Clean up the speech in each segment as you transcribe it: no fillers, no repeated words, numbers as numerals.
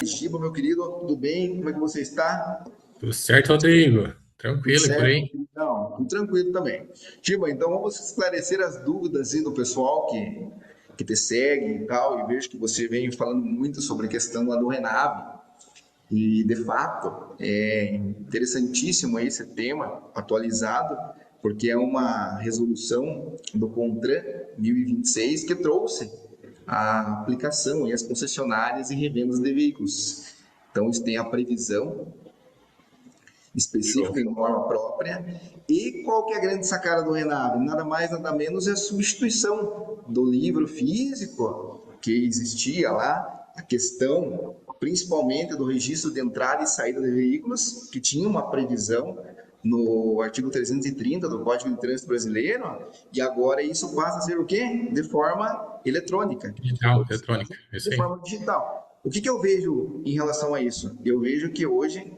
Shiba, meu querido, tudo bem? Como é que você está? Tudo certo, Rodrigo? Tudo Tranquilo e por certo, aí? meu queridão? Tudo tranquilo também. Shiba, então vamos esclarecer as dúvidas aí do pessoal que te segue e tal, e vejo que você vem falando muito sobre a questão lá do Renave. E, de fato, é interessantíssimo esse tema atualizado, porque é uma resolução do CONTRAN 1026 que trouxe a aplicação e as concessionárias e revendas de veículos. Então, isso tem a previsão Show. específica em norma própria. E qual que é a grande sacada do Renave? Nada mais, nada menos é a substituição do livro físico que existia lá, a questão principalmente do registro de entrada e saída de veículos, que tinha uma previsão no artigo 330 do Código de Trânsito Brasileiro, e agora isso passa a ser o quê? De forma eletrônica, Digital, eletrônica, é isso de aí. forma digital. O que eu vejo em relação a isso? Eu vejo que hoje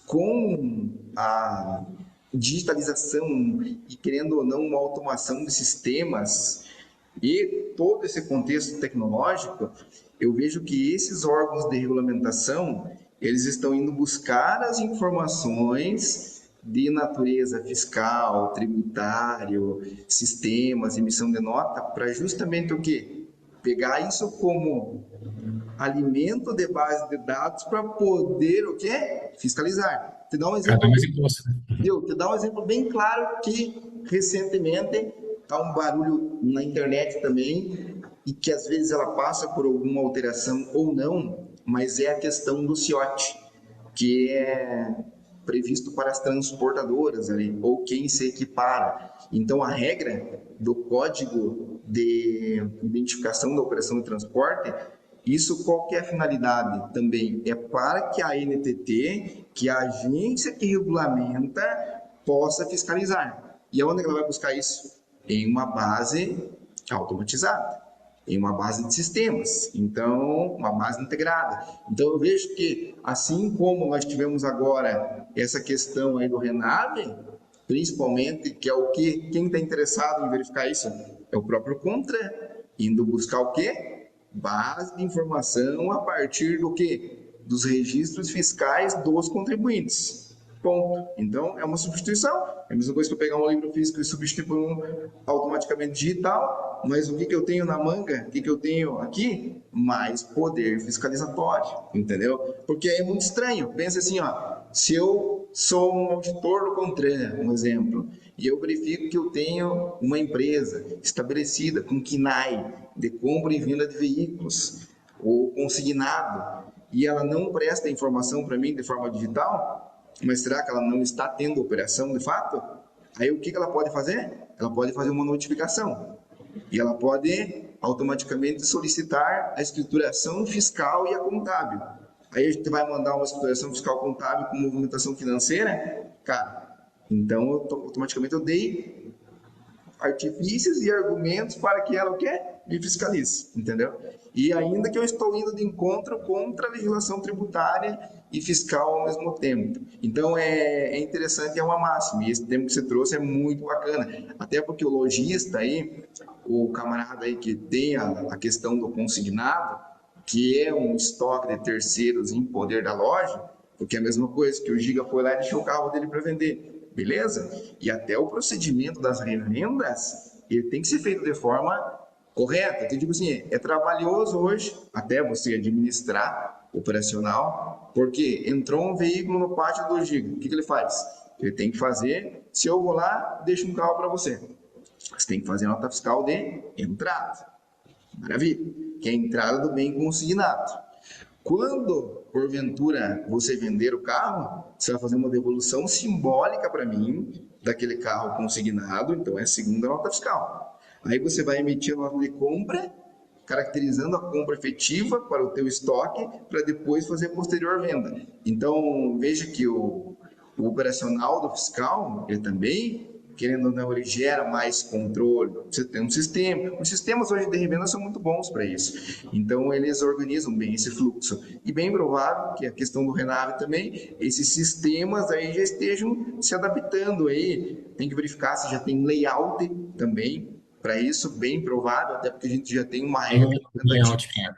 com a digitalização e, querendo ou não, uma automação de sistemas e todo esse contexto tecnológico, eu vejo que esses órgãos de regulamentação, eles estão indo buscar as informações de natureza fiscal, tributário, sistemas, emissão de nota, para justamente o quê? Pegar isso como alimento de base de dados para poder o quê? Fiscalizar. Te dar um Cada exemplo mais bem, imposto, né? viu? Te dar um exemplo bem claro que recentemente está um barulho na internet também e que às vezes ela passa por alguma alteração ou não, mas é a questão do CIOT, que é previsto para as transportadoras ali, ou quem se equipara. Então, a regra do código de identificação da operação de transporte, isso qual que é a finalidade também? É para que a NTT, que é a agência que regulamenta, possa fiscalizar. E aonde ela vai buscar isso? Em uma base automatizada, em uma base de sistemas, então uma base integrada. Então eu vejo que assim como nós tivemos agora essa questão aí do Renave, principalmente que é o que quem está interessado em verificar isso é o próprio Contra, indo buscar o quê? Base de informação a partir do que? Dos registros fiscais dos contribuintes. Ponto. Então, é uma substituição. É a mesma coisa que eu pegar um livro físico e substituir por um automaticamente digital, mas o que, que eu tenho na manga, o que, que eu tenho aqui? Mais poder fiscalizatório, entendeu? Porque é muito estranho. Pensa assim, ó, se eu sou um auditor do CONTRAN, um exemplo, e eu verifico que eu tenho uma empresa estabelecida com KNAI de compra e venda de veículos, ou consignado, e ela não presta informação para mim de forma digital, mas será que ela não está tendo operação de fato? Aí o que ela pode fazer? Ela pode fazer uma notificação. E ela pode automaticamente solicitar a escrituração fiscal e a contábil. Aí a gente vai mandar uma escrituração fiscal contábil com movimentação financeira, cara. Então, automaticamente eu dei artifícios e argumentos para que ela o quê? Me fiscalize, entendeu? E ainda que eu estou indo de encontro contra a legislação tributária e fiscal ao mesmo tempo. Então é interessante, é uma máxima. E esse termo que você trouxe é muito bacana. Até porque o lojista aí, o camarada aí que tem a questão do consignado, que é um estoque de terceiros em poder da loja, porque é a mesma coisa que o Giga foi lá e deixou o carro dele para vender, beleza? E até o procedimento das revendas, ele tem que ser feito de forma correta. Então, tipo assim, é trabalhoso hoje até você administrar operacional, porque entrou um veículo no pátio do Giga, o que, que ele faz? Ele tem que fazer, se eu vou lá, deixo um carro para você. Você tem que fazer nota fiscal de entrada. Maravilha. Que é a entrada do bem consignado. Quando, porventura, você vender o carro, você vai fazer uma devolução simbólica para mim daquele carro consignado, então é a segunda nota fiscal. Aí você vai emitir a nota de compra, caracterizando a compra efetiva para o teu estoque, para depois fazer a posterior venda. Então, veja que o operacional do fiscal, ele também, querendo ou não, ele gera mais controle. Você tem um sistema. Os sistemas hoje de revenda são muito bons para isso. Então, eles organizam bem esse fluxo. E bem provável que a questão do Renave também, esses sistemas aí já estejam se adaptando aí. Tem que verificar se já tem layout também para isso, bem provável, até porque a gente já tem uma Tem regra um implementativa. layout, cara.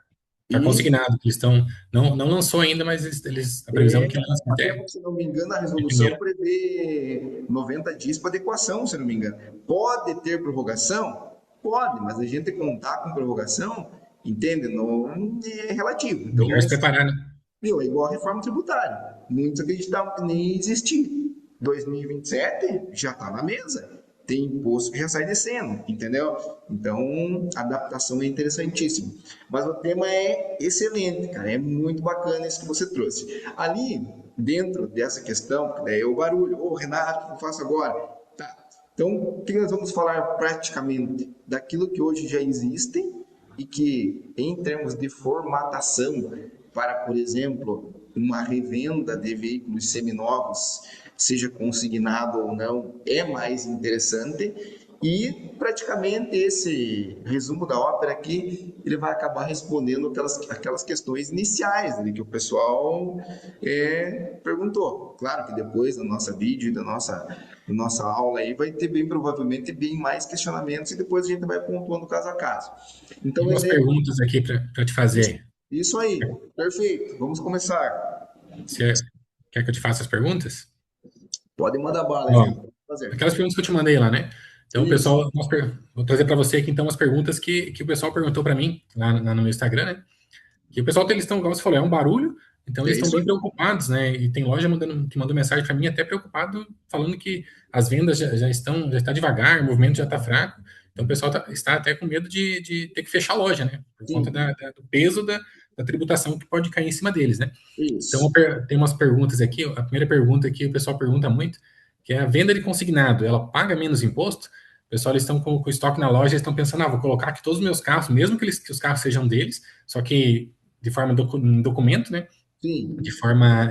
Tá E consignado, que eles estão. Não lançou ainda, mas a previsão é que lança até, até se não me engano, a resolução janeiro. prevê 90 dias para adequação, se não me engano. Pode ter prorrogação? Pode, mas a gente contar com prorrogação, entende? Não é relativo. Então, Melhor não se preparar, né? Meu, é igual a reforma tributária. Muitos acreditavam que nem ia existir. 2027 já está na mesa. Tem imposto que já sai descendo, entendeu? Então, a adaptação é interessantíssima. Mas o tema é excelente, cara. É muito bacana isso que você trouxe. Ali, dentro dessa questão, que daí é o barulho. Ô, Renato, o que eu faço agora? Tá. Então, o que nós vamos falar praticamente? Daquilo que hoje já existe e que, em termos de formatação, para, por exemplo, uma revenda de veículos seminovos, seja consignado ou não, é mais interessante. E praticamente esse resumo da ópera aqui, ele vai acabar respondendo aquelas questões iniciais ali que o pessoal perguntou. Claro que depois da nossa vídeo, da nossa aula aí, vai ter bem provavelmente bem mais questionamentos e depois a gente vai pontuando caso a caso. Tem Então, umas exemplo, perguntas aqui para te fazer. isso aí, perfeito. Vamos começar. Você quer que eu te faça as perguntas? Pode mandar bala, Ó, exemplo. Fazer. aquelas perguntas que eu te mandei lá, né? Então, o Isso. pessoal, vou trazer para você aqui então umas perguntas que o pessoal perguntou para mim lá no meu Instagram, né? Que o pessoal, eles estão, como você falou, é um barulho, então É eles estão isso bem aí. preocupados, né? E tem loja que mandou mensagem para mim até preocupado, falando que as vendas já está devagar, o movimento já está fraco. Então o pessoal está até com medo de ter que fechar a loja, né? Por conta Sim, do peso da tributação que pode cair em cima deles, né? Então isso. tem umas perguntas aqui. A primeira pergunta que o pessoal pergunta muito, que é a venda de consignado, ela paga menos imposto? O pessoal, eles estão com o estoque na loja, eles estão pensando, vou colocar aqui todos os meus carros, mesmo que os carros sejam deles, só que de forma em documento, né? De Sim, forma,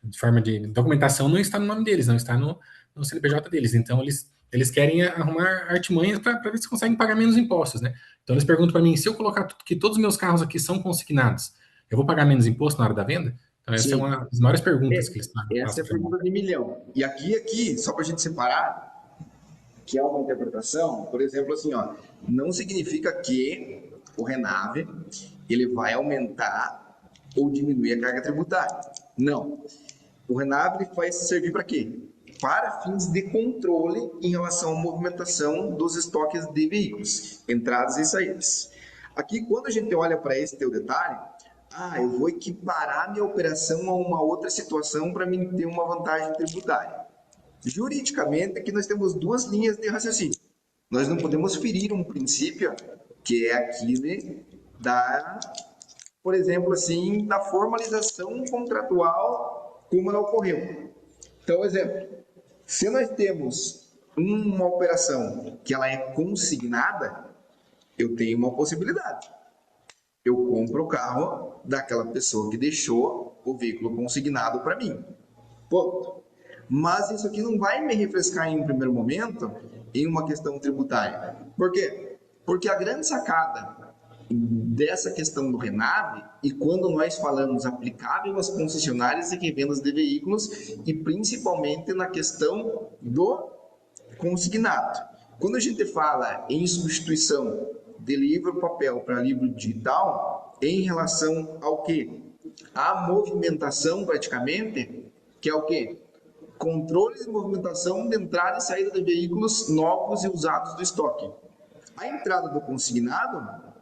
de forma de documentação não está no nome deles, não está no CNPJ deles. Então eles querem arrumar artimanhas para ver se conseguem pagar menos impostos, né? Então eles perguntam para mim, se eu colocar que todos os meus carros aqui são consignados, eu vou pagar menos imposto na hora da venda? Então essa é sim. uma das maiores perguntas que É, eles essa é fazem a para mim. pergunta de milhão. E aqui, só para a gente separar, que é uma interpretação, por exemplo, assim, ó, não significa que o Renave ele vai aumentar ou diminuir a carga tributária. Não. O Renave vai servir para quê? Para fins de controle em relação à movimentação dos estoques de veículos, entradas e saídas. Aqui, quando a gente olha para esse teu detalhe, eu vou equiparar minha operação a uma outra situação para mim ter uma vantagem tributária. Juridicamente, aqui nós temos duas linhas de raciocínio. Nós não podemos ferir um princípio que é aquele da, por exemplo, assim, da formalização contratual como ela ocorreu. Então, exemplo, se nós temos uma operação que ela é consignada, eu tenho uma possibilidade. Eu compro o carro daquela pessoa que deixou o veículo consignado para mim. Ponto. Mas isso aqui não vai me refrescar em um primeiro momento em uma questão tributária. Por quê? Porque a grande sacada dessa questão do Renave, e quando nós falamos aplicável às concessionárias e revendas de veículos, e principalmente na questão do consignado. Quando a gente fala em substituição de livro papel para livro digital, em relação ao que? A movimentação praticamente, que é o que? Controle de movimentação de entrada e saída de veículos novos e usados do estoque. A entrada do consignado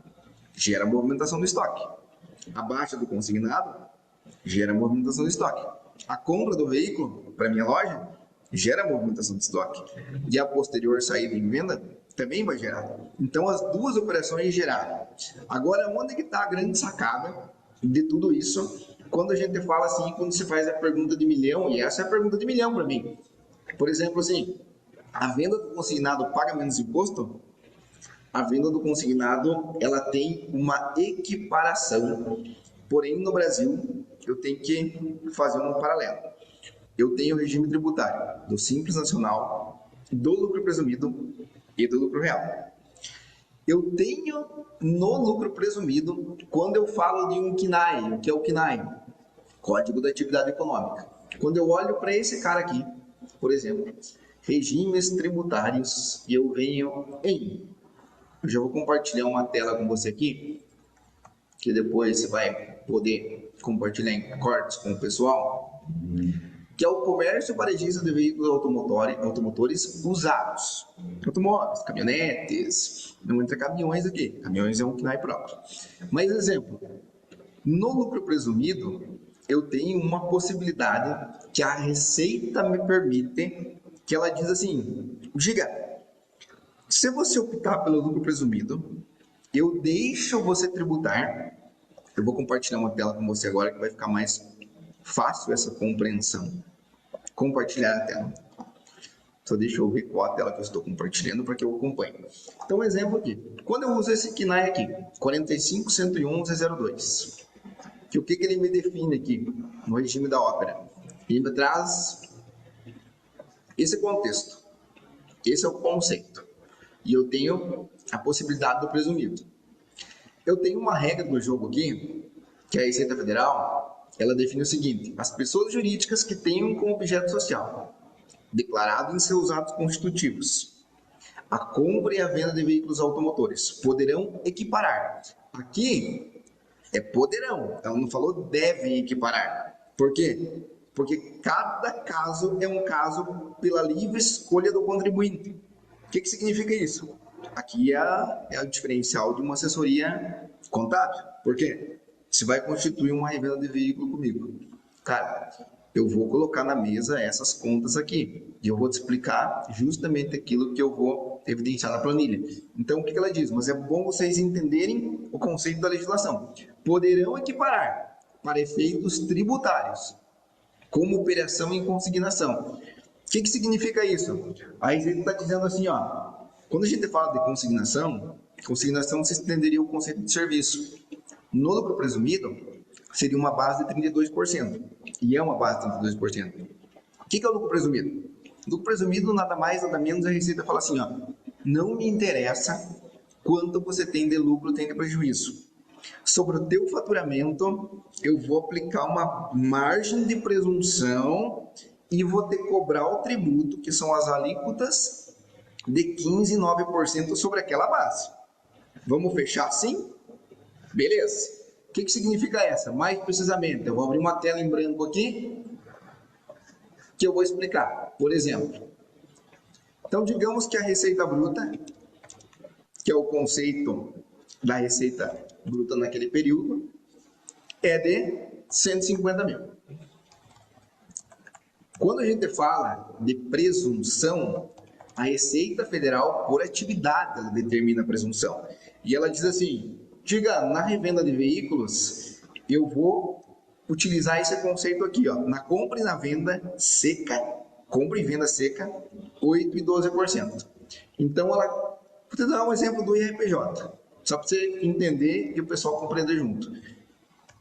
gera movimentação do estoque. A baixa do consignado gera movimentação do estoque. A compra do veículo para minha loja gera movimentação de estoque. E a posterior saída em venda também vai gerar. Então as duas operações geraram. Agora, onde que está a grande sacada de tudo isso? Quando a gente fala assim, quando se faz a pergunta de milhão, e essa é a pergunta de milhão para mim. Por exemplo, assim, a venda do consignado paga menos imposto? A venda do consignado ela tem uma equiparação. Porém, no Brasil, eu tenho que fazer um paralelo. Eu tenho o regime tributário do Simples Nacional, do lucro presumido e do lucro real. Eu tenho no lucro presumido, quando eu falo de um CNAE, o que é o CNAE? Código da Atividade Econômica. Quando eu olho para esse cara aqui, por exemplo, regimes tributários, e eu venho em... Eu já vou compartilhar uma tela com você aqui. que depois você vai poder compartilhar em cortes com o pessoal, que é o comércio varejista de veículos automotores usados. Automóveis, caminhonetes, não entra caminhões aqui, caminhões é um KNAI próprio. Mas, exemplo, no lucro presumido, eu tenho uma possibilidade que a Receita me permite, que ela diz assim, Giga, se você optar pelo lucro presumido, eu deixo você tributar, eu vou compartilhar uma tela com você agora que vai ficar mais fácil essa compreensão. Compartilhar a tela. Só deixa eu ver qual a tela que eu estou compartilhando para que eu acompanhe. Então, um exemplo aqui. Quando eu uso esse KNAI aqui, 4511102, que o que ele me define aqui no regime da ópera? Ele me traz esse contexto. Esse é o conceito. E eu tenho a possibilidade do presumido. Eu tenho uma regra do jogo aqui, que é a Receita Federal, ela define o seguinte: as pessoas jurídicas que tenham como objeto social, declarado em seus atos constitutivos, a compra e a venda de veículos automotores, poderão equiparar. Aqui é poderão, ela não falou devem equiparar. Por quê? Porque cada caso é um caso pela livre escolha do contribuinte. O que significa isso? Aqui é o diferencial de uma assessoria contábil. Por quê? Você vai constituir uma revenda de veículo comigo. Cara, eu vou colocar na mesa essas contas aqui. E eu vou te explicar justamente aquilo que eu vou evidenciar na planilha. Então, o que ela diz? Mas é bom vocês entenderem o conceito da legislação. Poderão equiparar para efeitos tributários, como operação em consignação. O que significa isso? A Receita está dizendo assim, ó, quando a gente fala de consignação, consignação se estenderia o conceito de serviço. No lucro presumido, seria uma base de 32%. E é uma base de 32%. O que é o lucro presumido? Lucro presumido, nada mais, nada menos, a Receita fala assim, ó, não me interessa quanto você tem de lucro, tem de prejuízo. Sobre o teu faturamento, eu vou aplicar uma margem de presunção e vou te cobrar o tributo, que são as alíquotas de 15,9% sobre aquela base. Vamos fechar assim? Beleza. O que significa essa? Mais precisamente, eu vou abrir uma tela em branco aqui, que eu vou explicar. Por exemplo, então digamos que a receita bruta, que é o conceito da receita bruta naquele período, é de 150 mil. Quando a gente fala de presunção, a Receita Federal, por atividade, ela determina a presunção. E ela diz assim, diga, na revenda de veículos, eu vou utilizar esse conceito aqui, ó, na compra e na venda seca, compra e venda seca, 8% e 12%. Então, ela, vou te dar um exemplo do IRPJ, só para você entender e o pessoal compreender junto.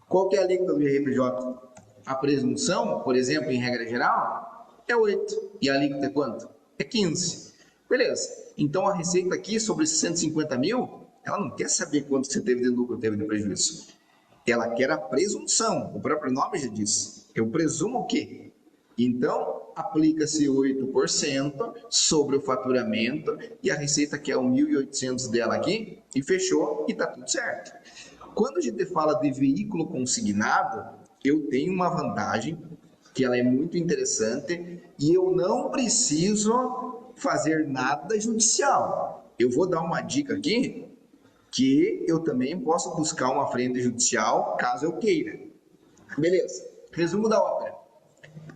Qual que é a alíquota do IRPJ? A presunção, por exemplo, em regra geral, é 8%. E a alíquota é quanto? É 15%. Beleza. Então, a receita aqui, sobre 150 mil, ela não quer saber quanto você teve de lucro, teve de prejuízo. Ela quer a presunção. O próprio nome já diz. Eu presumo o quê? Então, aplica-se 8% sobre o faturamento e a receita quer o 1.800 dela aqui e fechou e está tudo certo. Quando a gente fala de veículo consignado, eu tenho uma vantagem que ela é muito interessante e eu não preciso fazer nada judicial. Eu vou dar uma dica aqui que eu também posso buscar uma frente judicial caso eu queira. Beleza. Resumo da ópera.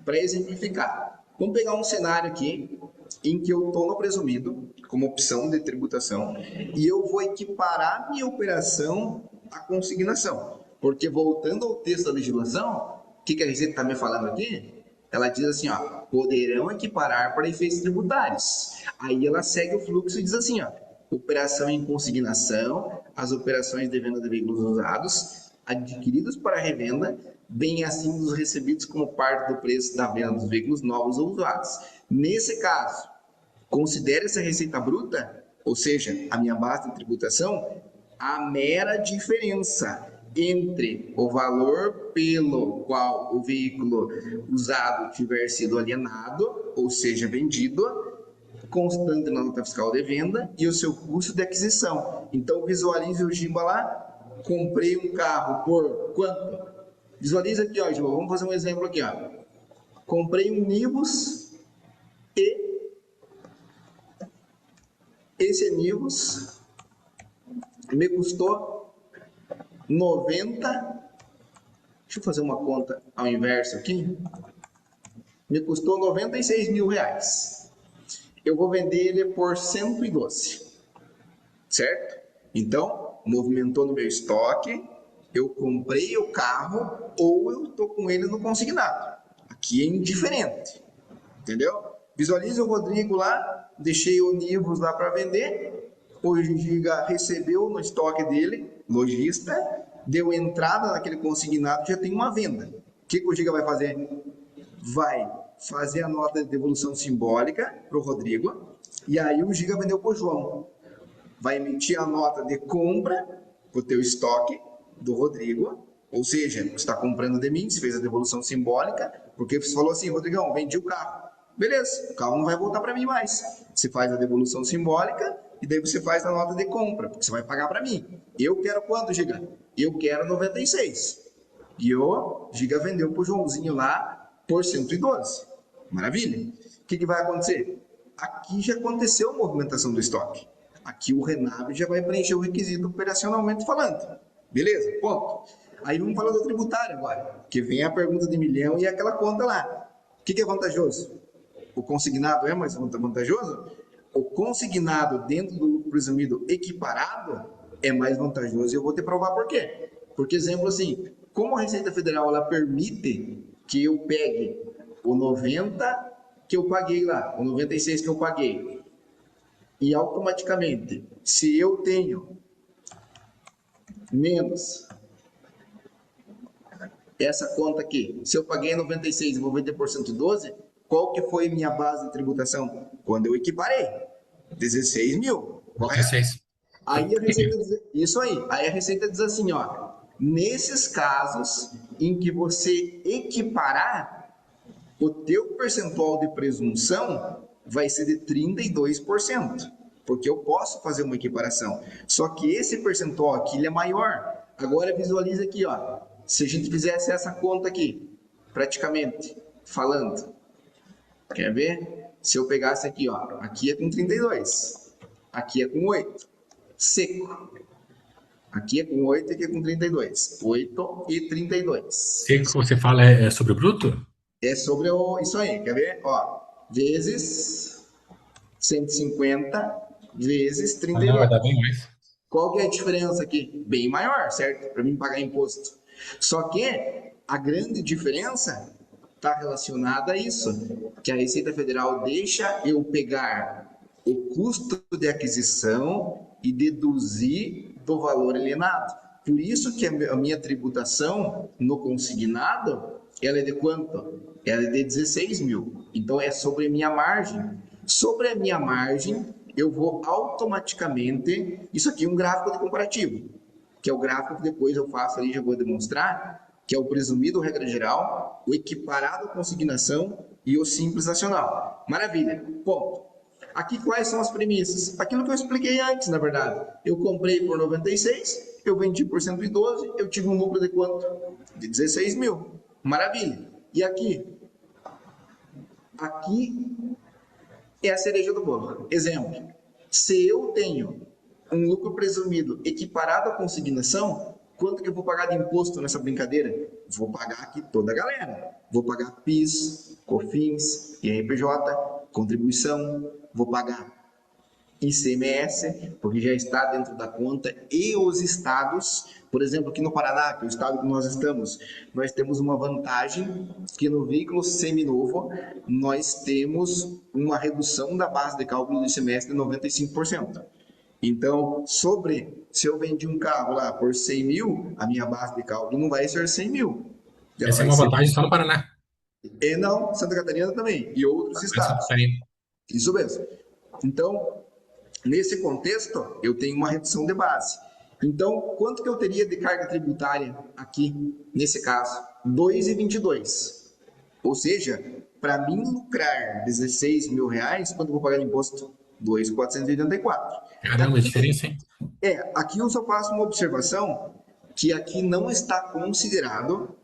Para exemplificar, vamos pegar um cenário aqui em que eu estou no presumido como opção de tributação e eu vou equiparar minha operação à consignação. Porque voltando ao texto da legislação, o que a Receita está me falando aqui? Ela diz assim, ó, poderão equiparar para efeitos tributários. Aí ela segue o fluxo e diz assim, ó, operação em consignação, as operações de venda de veículos usados, adquiridos para revenda, bem assim dos recebidos como parte do preço da venda dos veículos novos ou usados. Nesse caso, considere essa receita bruta, ou seja, a minha base de tributação, a mera diferença entre o valor pelo qual o veículo usado tiver sido alienado, ou seja, vendido, constante na nota fiscal de venda, e o seu custo de aquisição. Então, visualize o GIBA lá, comprei um carro por quanto? Visualiza aqui, ó, João, vamos fazer um exemplo aqui, ó. Comprei um Nivus e esse Nivus me custou 90. Deixa eu fazer uma conta ao inverso aqui. Me custou 96 mil reais. Eu vou vender ele por 112, certo? Então, movimentou no meu estoque, eu comprei o carro ou eu estou com ele no consignado. Aqui é indiferente, entendeu? Visualize o Rodrigo lá, deixei o Nivus lá para vender, o Giga recebeu no estoque dele, lojista, deu entrada naquele consignado, já tem uma venda. O que o Giga vai fazer? Vai fazer a nota de devolução simbólica para o Rodrigo, e aí o Giga vendeu para o João. Vai emitir a nota de compra para o teu estoque do Rodrigo, ou seja, você está comprando de mim, você fez a devolução simbólica, porque você falou assim, Rodrigão, vendi o carro. Beleza, o carro não vai voltar para mim mais. Você faz a devolução simbólica e daí você faz a nota de compra, porque você vai pagar para mim. Eu quero quanto, Giga? Eu quero 96. E o Giga vendeu para o Joãozinho lá por 112. Maravilha. O que vai acontecer? Aqui já aconteceu a movimentação do estoque. Aqui o Renab já vai preencher o requisito operacionalmente falando. Beleza? Ponto. Aí vamos falar do tributário agora, que vem a pergunta de milhão e aquela conta lá. O que é vantajoso? O consignado é mais vantajoso? O consignado dentro do lucro presumido equiparado é mais vantajoso e eu vou te provar por quê. Porque, exemplo assim, como a Receita Federal ela permite que eu pegue o 90 que eu paguei lá, o 96 que eu paguei, e automaticamente, se eu tenho menos essa conta aqui, se eu paguei 96 e vou vender por 112, qual que foi minha base de tributação? Quando eu equiparei, 16 mil, correto? 16. Aí a Receita diz, isso aí, aí a Receita diz assim, ó, nesses casos em que você equiparar, o teu percentual de presunção vai ser de 32%, porque eu posso fazer uma equiparação. Só que esse percentual aqui ele é maior. Agora visualiza aqui, ó. Se a gente fizesse essa conta aqui, praticamente falando, quer ver? Se eu pegasse aqui, ó, aqui é com 32, aqui é com 8, seco. Aqui é com 8 e aqui é com 32. 8 e 32. Seco que você fala é sobre o bruto? É sobre isso aí, quer ver? Ó, vezes 150 vezes Não, 32. vai dar bem mais. Qual que é a diferença aqui? Bem maior, certo? Para mim pagar imposto. Só que a grande diferença está relacionada a isso, que a Receita Federal deixa eu pegar o custo de aquisição e deduzir do valor alienado. Por isso que a minha tributação no consignado, ela é de quanto? Ela é de 16 mil. Então é sobre a minha margem. Sobre a minha margem, eu vou automaticamente... Isso aqui é um gráfico de comparativo, que é o gráfico que depois eu faço ali, já vou demonstrar, que é o presumido regra geral, o equiparado consignação e o simples nacional. Maravilha. Ponto. Aqui quais são as premissas? Aquilo que eu expliquei antes, na verdade. Eu comprei por 96, eu vendi por 112, eu tive um lucro de quanto? De 16 mil. Maravilha. E aqui? Aqui é a cereja do bolo. Exemplo, se eu tenho um lucro presumido equiparado à consignação, quanto que eu vou pagar de imposto nessa brincadeira? Vou pagar aqui toda a galera. Vou pagar PIS, COFINS, IRPJ, contribuição, vou pagar ICMS, porque já está dentro da conta, e os estados, por exemplo, aqui no Paraná, que é o estado que nós estamos, nós temos uma vantagem que no veículo seminovo nós temos uma redução da base de cálculo do ICMS de 95%. Então, se eu vendi um carro lá por 100 mil, a minha base de cálculo não vai ser 100 mil. Essa é uma vantagem só no Paraná. E não, Santa Catarina também, e outros estados. Isso mesmo. Então, nesse contexto, eu tenho uma redução de base. Então, quanto que eu teria de carga tributária aqui, nesse caso? 2,22. Ou seja, para mim lucrar 16 mil reais, quanto eu vou pagar de imposto? 2.484. Caramba, a diferença, hein? Aqui eu só faço uma observação que aqui não está considerado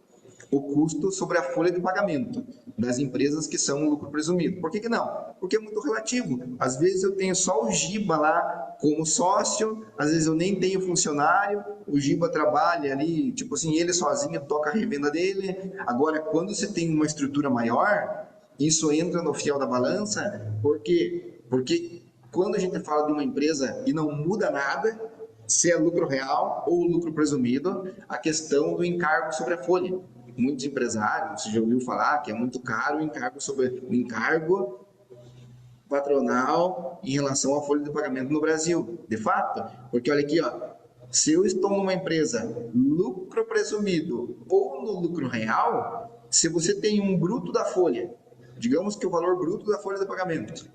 o custo sobre a folha de pagamento das empresas que são lucro presumido. Por que que não? Porque é muito relativo. Às vezes eu tenho só o Giba lá como sócio, às vezes eu nem tenho funcionário, o Giba trabalha ali, tipo assim, ele sozinho toca a revenda dele. Agora, quando você tem uma estrutura maior, isso entra no fiel da balança, por quê? Porque quando a gente fala de uma empresa e não muda nada, se é lucro real ou lucro presumido, a questão do encargo sobre a folha. Muitos empresários, você já ouviu falar que é muito caro o encargo sobre o encargo patronal em relação à folha de pagamento no Brasil. De fato, porque olha aqui, ó, se eu estou numa empresa lucro presumido ou no lucro real, se você tem um bruto da folha, digamos que o valor bruto da folha de pagamento,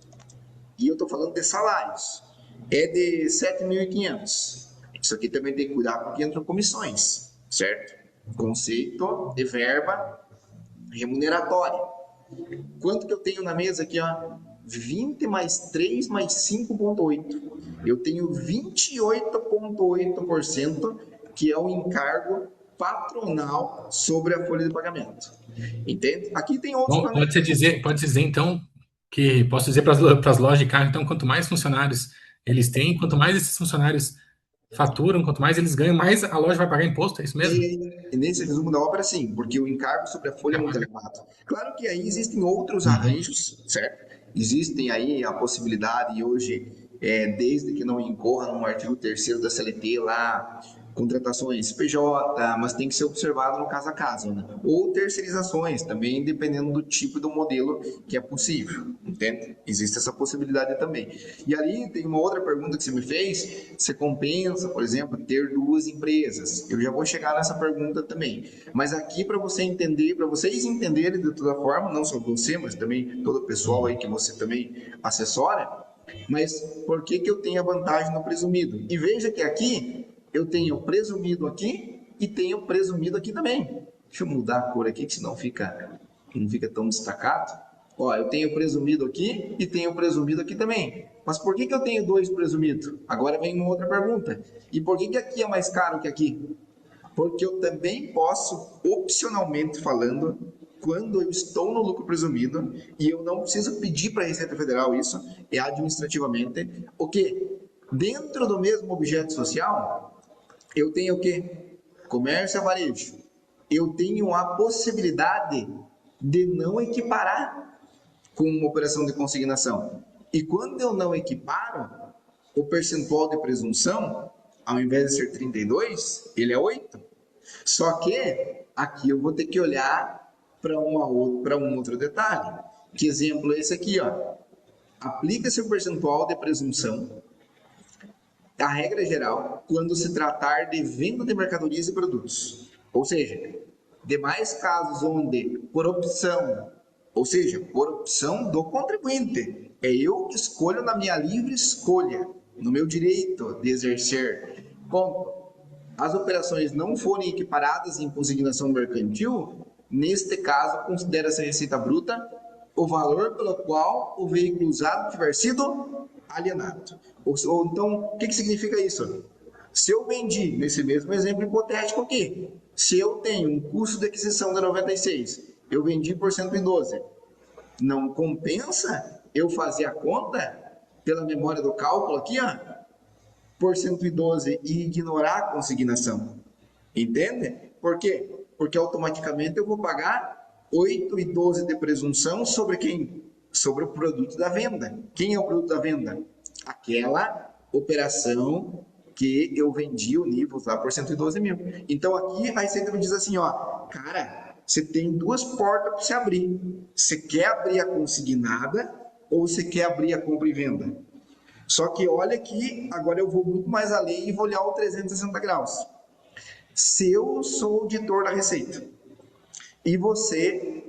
e eu estou falando de salários, é de 7.500. Isso aqui também tem que cuidar porque entram comissões, certo? Conceito de verba remuneratória. Quanto que eu tenho na mesa aqui, ó? 20 mais 3 mais 5,8. Eu tenho 28,8% que é o encargo patronal sobre a folha de pagamento. Entende? Aqui tem outros Bom, parâmetros. pode dizer então que posso dizer para as lojas de carro, então, quanto mais funcionários eles têm, quanto mais esses funcionários faturam, quanto mais eles ganham, mais a loja vai pagar imposto, é isso mesmo? E nesse resumo da obra, sim, porque o encargo sobre a folha é muito elevado. Claro que aí existem outros Uhum. arranjos, certo? Existem aí a possibilidade, e hoje, desde que não incorra no artigo 3º da CLT lá, contratações PJ, mas tem que ser observado no caso a caso, né? Ou terceirizações, também dependendo do tipo do modelo que é possível, entende? Existe essa possibilidade também. E ali tem uma outra pergunta que você me fez, você compensa, por exemplo, ter duas empresas? Eu já vou chegar nessa pergunta também. Mas aqui para você entender, para vocês entenderem de toda forma, não só você, mas também todo o pessoal aí que você também assessora, mas por que que eu tenho a vantagem no presumido? E veja que aqui eu tenho presumido aqui e tenho presumido aqui também. Deixa eu mudar a cor aqui, que senão não fica tão destacado. Ó, eu tenho presumido aqui e tenho presumido aqui também. Mas por que que eu tenho dois presumidos? Agora vem uma outra pergunta. E por que que aqui é mais caro que aqui? Porque eu também posso, opcionalmente falando, quando eu estou no lucro presumido, e eu não preciso pedir para a Receita Federal isso, é administrativamente, o que? Dentro do mesmo objeto social, eu tenho o quê? Comércio a varejo. Eu tenho a possibilidade de não equiparar com uma operação de consignação. E quando eu não equiparo, o percentual de presunção, ao invés de ser 32, ele é 8. Só que aqui eu vou ter que olhar para um outro detalhe. Que exemplo é esse aqui, ó? Aplica-se o percentual de presunção, a regra geral, quando se tratar de venda de mercadorias e produtos. Ou seja, demais casos onde, por opção, ou seja, por opção do contribuinte, é eu que escolho na minha livre escolha, no meu direito de exercer, ponto. As operações não forem equiparadas em consignação mercantil, neste caso, considera-se a receita bruta o valor pelo qual o veículo usado tiver sido alienado. Ou então, o que significa isso? Se eu vendi, nesse mesmo exemplo hipotético aqui, se eu tenho um custo de aquisição de 96, eu vendi por 112, não compensa eu fazer a conta pela memória do cálculo aqui, ó, por 112 e ignorar a consignação. Entende? Por quê? Porque automaticamente eu vou pagar 8,12 de presunção sobre quem? Sobre o produto da venda. Quem é o produto da venda? Aquela operação que eu vendi o Nivus lá por 112 mil. Então aqui a Receita me diz assim, ó, cara, você tem duas portas para você abrir. Você quer abrir a consignada ou você quer abrir a compra e venda? Só que olha que agora eu vou muito mais além e vou olhar o 360 graus. Se eu sou auditor da Receita e você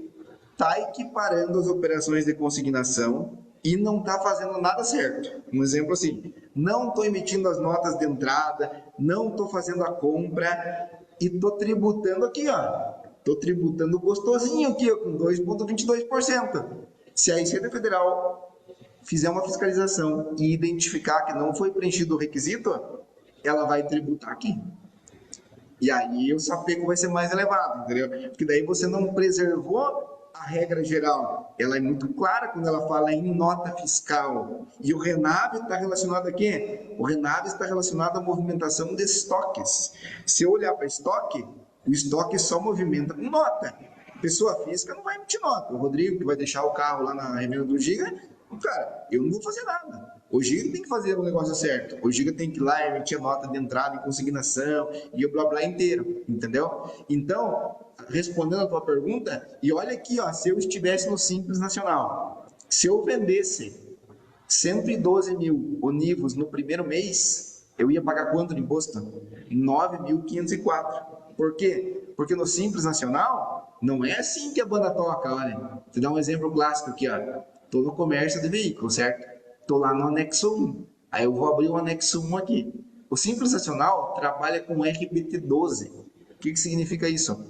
está equiparando as operações de consignação e não está fazendo nada certo. Um exemplo assim, não estou emitindo as notas de entrada, não estou fazendo a compra e estou tributando aqui, ó. Estou tributando gostosinho aqui, ó, com 2,22%. Se a Receita Federal fizer uma fiscalização e identificar que não foi preenchido o requisito, ela vai tributar aqui. E aí o sapeco vai ser mais elevado, entendeu? Porque daí você não preservou a regra geral. Ela é muito clara quando ela fala em nota fiscal. E o RENAV está relacionado a quê? O RENAV está relacionado à movimentação de estoques. Se eu olhar para estoque, o estoque só movimenta com nota. Pessoa física não vai emitir nota. O Rodrigo, que vai deixar o carro lá na revenda do Giga, cara, eu não vou fazer nada. O Giga tem que fazer o negócio certo. O Giga tem que ir lá emitir nota de entrada em consignação e o blá blá inteiro, entendeu? Então, respondendo a tua pergunta, e olha aqui, ó, se eu estivesse no Simples Nacional, se eu vendesse 112 mil Univos no primeiro mês, eu ia pagar quanto de imposto? 9.504. Por quê? Porque no Simples Nacional, não é assim que a banda toca, olha. Vou te dar um exemplo clássico aqui, ó. Tô no comércio de veículo, certo? Tô lá no anexo 1. Aí eu vou abrir o anexo 1 aqui. O Simples Nacional trabalha com RBT12. O que significa isso?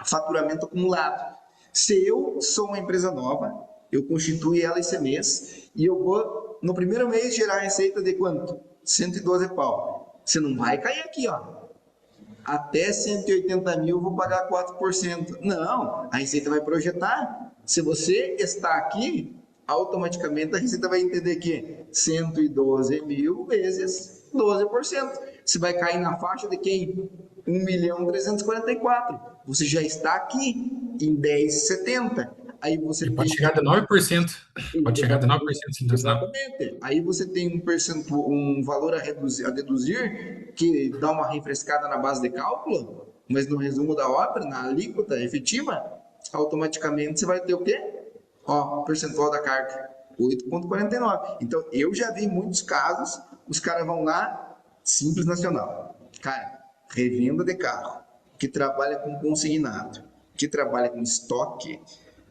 Faturamento acumulado. Se eu sou uma empresa nova, eu constituo ela esse mês e eu vou, no primeiro mês, gerar receita de quanto? 112 pau. Você não vai cair aqui, ó. Até 180 mil eu vou pagar 4%. Não, a Receita vai projetar. Se você está aqui, automaticamente a Receita vai entender que 112 mil vezes 12%. Você vai cair na faixa de quem? 1.344.000. Você já está aqui em 10,70. Aí você E tem pode chegar a 9%. Pode chegar a 9% sim, nacional. Exatamente. Aí você tem um percentual, um valor a deduzir que dá uma refrescada na base de cálculo, mas no resumo da obra, na alíquota efetiva, automaticamente você vai ter o quê? Ó, percentual da carga, 8,49. Então, eu já vi muitos casos, os caras vão lá, Simples Nacional. Cara, revenda de carro, que trabalha com consignado, que trabalha com estoque,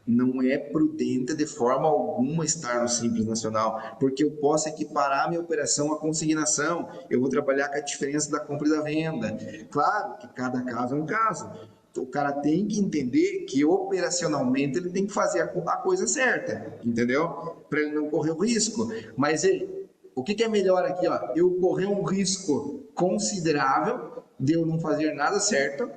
não é prudente de forma alguma estar no Simples Nacional, porque eu posso equiparar minha operação à consignação, eu vou trabalhar com a diferença da compra e da venda. Claro que cada caso é um caso. O cara tem que entender que operacionalmente ele tem que fazer a coisa certa, entendeu? Para ele não correr o risco. Mas o que é melhor aqui? Ó? Eu correr um risco considerável de eu não fazer nada certo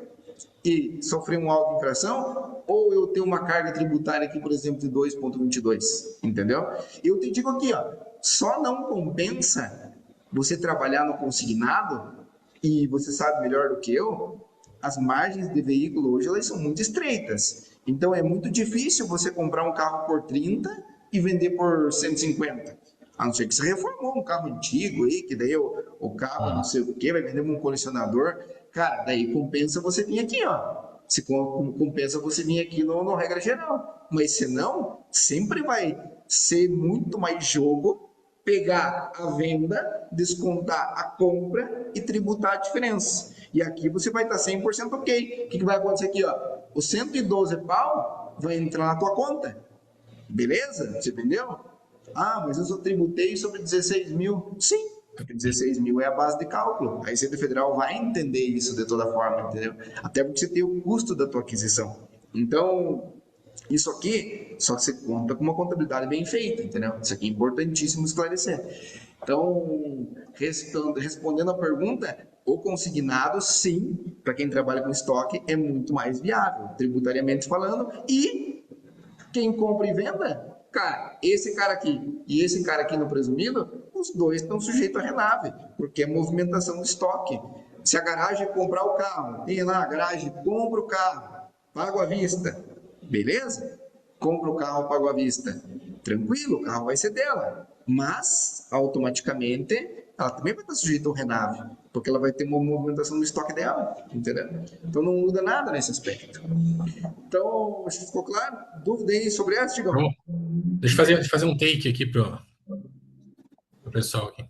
e sofrer um auto infração, ou eu ter uma carga tributária aqui, por exemplo, de 2,22, entendeu? Eu te digo aqui, ó, só não compensa você trabalhar no consignado, e você sabe melhor do que eu, as margens de veículo hoje elas são muito estreitas. Então é muito difícil você comprar um carro por 30 e vender por 150. A não ser que você reformou um carro antigo aí, que daí o carro não sei o que, vai vender para um colecionador. Cara, daí compensa você vir aqui, ó. Se compensa você vir aqui no regra geral. Mas se não, sempre vai ser muito mais jogo pegar a venda, descontar a compra e tributar a diferença. E aqui você vai estar 100% ok. O que vai acontecer aqui, ó? O 112 pau vai entrar na tua conta. Beleza? Você entendeu? Ah, mas eu só tributei sobre 16 mil. Sim, porque 16 mil é a base de cálculo. A Receita Federal vai entender isso de toda forma, entendeu? Até porque você tem o custo da tua aquisição. Então, isso aqui só se conta com uma contabilidade bem feita, entendeu? Isso aqui é importantíssimo esclarecer. Então, respondendo a pergunta, o consignado, sim, para quem trabalha com estoque, é muito mais viável, tributariamente falando, e quem compra e venda, cara, esse cara aqui e esse cara aqui no presumido, os dois estão sujeitos a renave, porque é movimentação de estoque. Se a garagem comprar o carro, tem lá a garagem, compra o carro, pago à vista, beleza? Compra o carro, pago à vista. Tranquilo, o carro vai ser dela. Mas, automaticamente, ela também vai estar sujeita ao renave, porque ela vai ter uma movimentação do estoque dela, entendeu? Então não muda nada nesse aspecto. Então, acho que ficou claro? Dúvida aí sobre essa, Digão? Então, deixa eu fazer um take aqui pro pessoal aqui.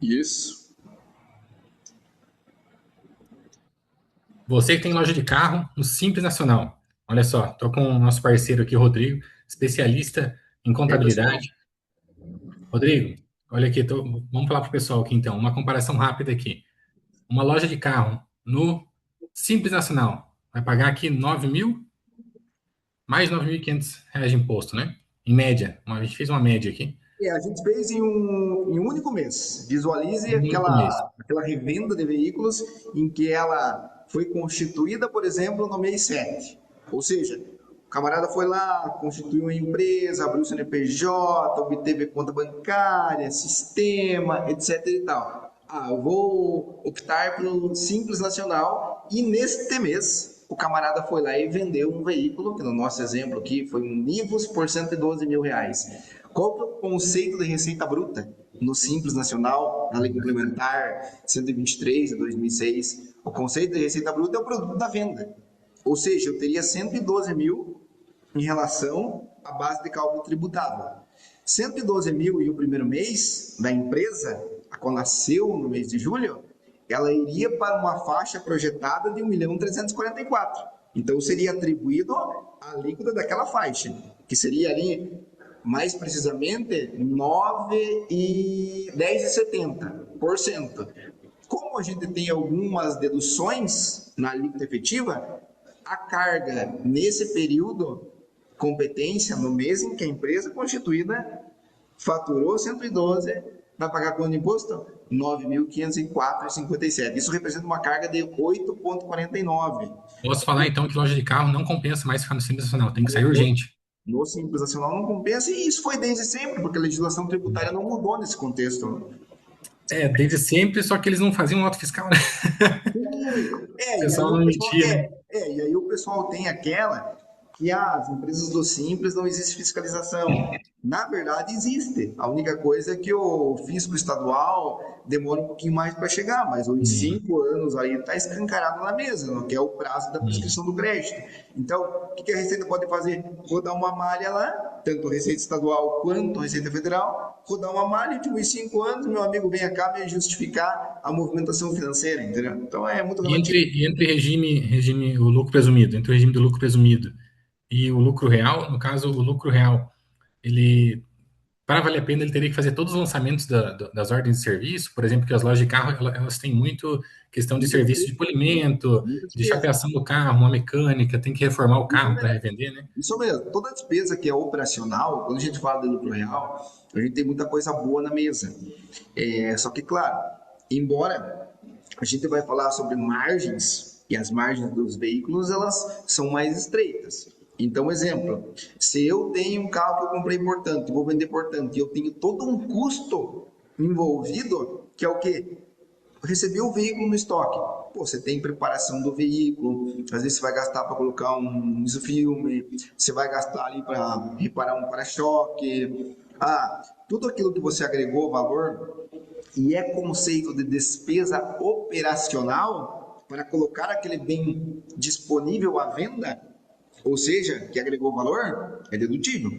Isso. Você que tem loja de carro no Simples Nacional. Olha só, estou com o nosso parceiro aqui, Rodrigo, especialista em contabilidade. Rodrigo, olha aqui, vamos falar para o pessoal aqui então, uma comparação rápida aqui. Uma loja de carro no Simples Nacional vai pagar aqui 9 mil, mais R$ 9.500 de imposto, né? Em média, a gente fez uma média aqui. A gente fez em um único mês. Visualize No mês. aquela revenda de veículos em que ela foi constituída, por exemplo, no mês 7. Ou seja, o camarada foi lá, constituiu uma empresa, abriu CNPJ, obteve conta bancária, sistema, etc e tal. Eu vou optar pelo Simples Nacional e neste mês o camarada foi lá e vendeu um veículo, que no nosso exemplo aqui foi um Nivus por R$ 112 mil. Qual que é o conceito de receita bruta no Simples Nacional, na Lei Complementar 123 de 2006? O conceito de receita bruta é o produto da venda. Ou seja, eu teria 112 mil em relação à base de cálculo tributável. 112 mil e o primeiro mês da empresa, a qual nasceu no mês de julho, ela iria para uma faixa projetada de 1.344.000. Então seria atribuído a alíquota daquela faixa, que seria ali mais precisamente 9,10,70%. Como a gente tem algumas deduções na alíquota efetiva, a carga nesse período, competência no mês em que a empresa constituída faturou 112, vai pagar quanto de imposto? 9.504,57. Isso representa uma carga de 8,49. Posso falar então que loja de carro não compensa mais ficar no Simples Nacional, tem que sair urgente. No Simples Nacional não compensa, e isso foi desde sempre, porque a legislação tributária não mudou nesse contexto. Desde sempre, só que eles não faziam nota fiscal, né? O E aí pessoal o não pessoal, mentia, né? e aí o pessoal tem aquela que as empresas do Simples não existe fiscalização. Na verdade, existe. A única coisa é que o fisco estadual demora um pouquinho mais para chegar, mas os 5 anos aí está escancarado na mesa, que é o prazo da prescrição do crédito. Então, o que a Receita pode fazer? Rodar uma malha lá, tanto a Receita Estadual quanto a Receita Federal, rodar uma malha, últimos 5 anos, meu amigo vem cá e justificar a movimentação financeira, entendeu? Então é muito relativo. E entre regime, o lucro presumido, entre o regime do lucro presumido e o lucro real, no caso, o lucro real, ele, para valer a pena, ele teria que fazer todos os lançamentos das ordens de serviço, por exemplo, que as lojas de carro, elas têm muito questão de Muita serviço de polimento, muita de despesa. chapeação do carro, uma mecânica, tem que reformar o Isso carro para mesmo. revender, né? Isso mesmo. Toda despesa que é operacional, quando a gente fala de lucro real, a gente tem muita coisa boa na mesa. Só que, claro, embora a gente vai falar sobre margens, e as margens dos veículos, elas são mais estreitas. Então, exemplo, se eu tenho um carro que eu comprei importante, vou vender importante, e eu tenho todo um custo envolvido, que é o quê? Receber o veículo no estoque. Pô, você tem preparação do veículo, às vezes você vai gastar para colocar um isofilme, você vai gastar ali para reparar um para-choque. Tudo aquilo que você agregou valor e é conceito de despesa operacional para colocar aquele bem disponível à venda, ou seja, que agregou valor, é dedutível.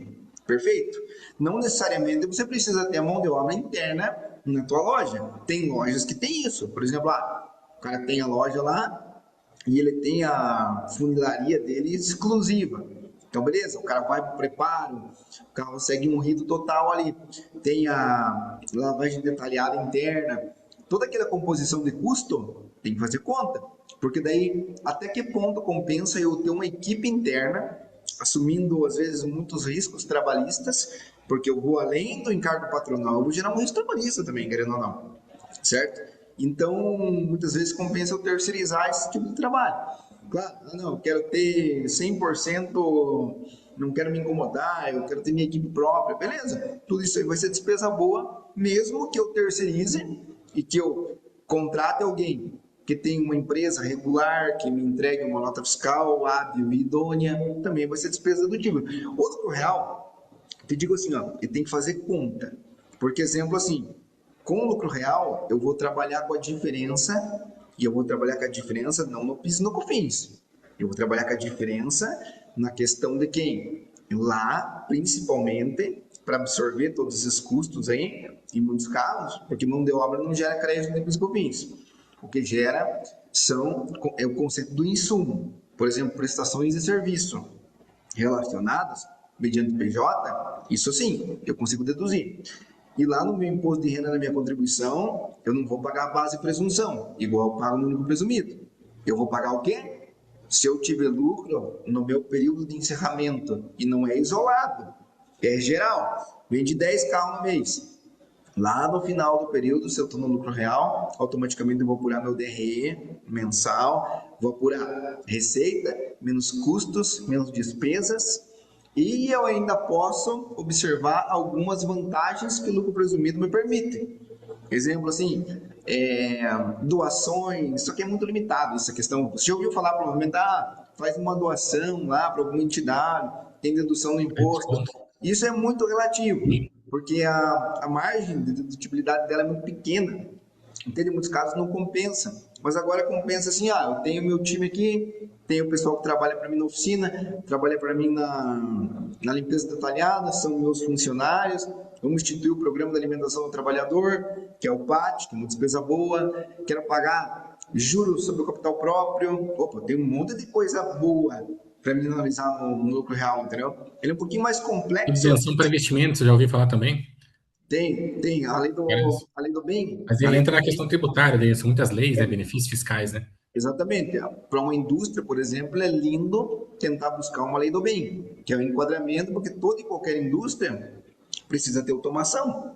Perfeito? Não necessariamente você precisa ter a mão de obra interna na tua loja. Tem lojas que tem isso. Por exemplo, o cara tem a loja lá e ele tem a funilaria dele exclusiva. Então, beleza, o cara vai para o preparo, o carro segue um rito total ali. Tem a lavagem detalhada interna. Toda aquela composição de custo tem que fazer conta. Porque daí, até que ponto compensa eu ter uma equipe interna assumindo, às vezes, muitos riscos trabalhistas, porque eu vou além do encargo patronal, eu vou gerar um risco trabalhista também, querendo ou não, certo? Então, muitas vezes compensa eu terceirizar esse tipo de trabalho. Claro, não, eu quero ter 100%, não quero me incomodar, eu quero ter minha equipe própria, beleza. Tudo isso aí vai ser despesa boa, mesmo que eu terceirize e que eu contrate alguém que tem uma empresa regular, que me entregue uma nota fiscal hábil e idônea, também vai ser despesa dedutível. O lucro real, te digo assim, ele tem que fazer conta. Porque, exemplo assim, com o lucro real, eu vou trabalhar com a diferença, e eu vou trabalhar com a diferença não no PIS e no COFINS. Eu vou trabalhar com a diferença na questão de quem? Lá, principalmente, para absorver todos esses custos aí, em muitos casos, porque mão de obra não gera crédito no PIS e COFINS. O que gera é o conceito do insumo. Por exemplo, prestações de serviço relacionadas mediante PJ, isso sim, eu consigo deduzir. E lá no meu imposto de renda, na minha contribuição, eu não vou pagar a base de presunção, igual eu pago no único presumido. Eu vou pagar o quê? Se eu tiver lucro no meu período de encerramento, e não é isolado, É geral, vende 10 carros no mês. Lá no final do período, se eu estou no lucro real, automaticamente eu vou apurar meu DRE mensal, vou apurar receita, menos custos, menos despesas, e eu ainda posso observar algumas vantagens que o lucro presumido me permite. Exemplo assim, doações, isso aqui é muito limitado, essa questão. Você já ouviu falar provavelmente, faz uma doação lá para alguma entidade, tem dedução no É imposto. desconto. Isso é muito relativo, Sim. porque a margem de dedutibilidade dela é muito pequena. Então, em muitos casos, não compensa. Mas agora compensa assim, eu tenho meu time aqui, tenho o pessoal que trabalha para mim na oficina, trabalha para mim na limpeza detalhada, são meus funcionários. Vamos instituir o programa de alimentação do trabalhador, que é o PAT, que é uma despesa boa. Quero pagar juros sobre o capital próprio. Opa, tem um monte de coisa boa para me analisar no lucro real, entendeu? Ele é um pouquinho mais complexo. Isenção para investimentos, eu já ouvi falar também. Tem, Várias. além do bem, Mas ele além entra do na questão bem, tributária, daí são muitas leis, né? Benefícios fiscais, né? exatamente. Para uma indústria, por exemplo, é lindo tentar buscar uma lei do bem, que é o enquadramento, porque toda e qualquer indústria precisa ter automação.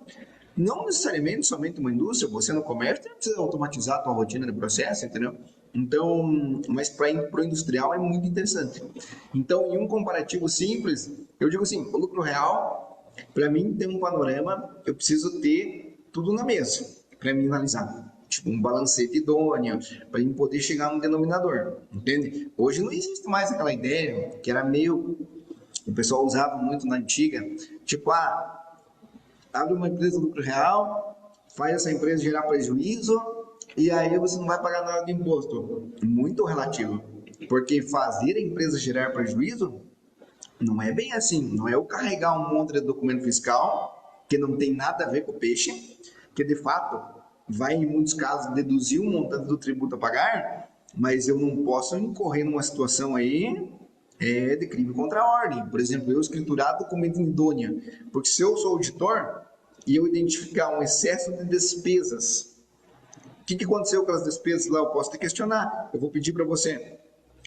Não necessariamente somente uma indústria, você no comércio precisa automatizar a tua rotina de processo, entendeu? Então, mas para o industrial é muito interessante. Então, em um comparativo simples, eu digo assim, o lucro real, para mim ter um panorama, eu preciso ter tudo na mesa para me analisar. Tipo, um balancete idôneo, para mim poder chegar no denominador, entende? Hoje não existe mais aquela ideia que era meio, o pessoal usava muito na antiga, tipo, abre uma empresa de lucro real, faz essa empresa gerar prejuízo e aí você não vai pagar nada de imposto. Muito relativo. Porque fazer a empresa gerar prejuízo não é bem assim. Não é eu carregar um monte de documento fiscal que não tem nada a ver com o peixe, que de fato vai, em muitos casos, deduzir um montante do tributo a pagar, mas eu não posso incorrer numa situação aí de crime contra a ordem. Por exemplo, eu escriturar documento idôneo. Porque se eu sou auditor e eu identificar um excesso de despesas, o que aconteceu com as despesas lá? Eu posso te questionar. Eu vou pedir para você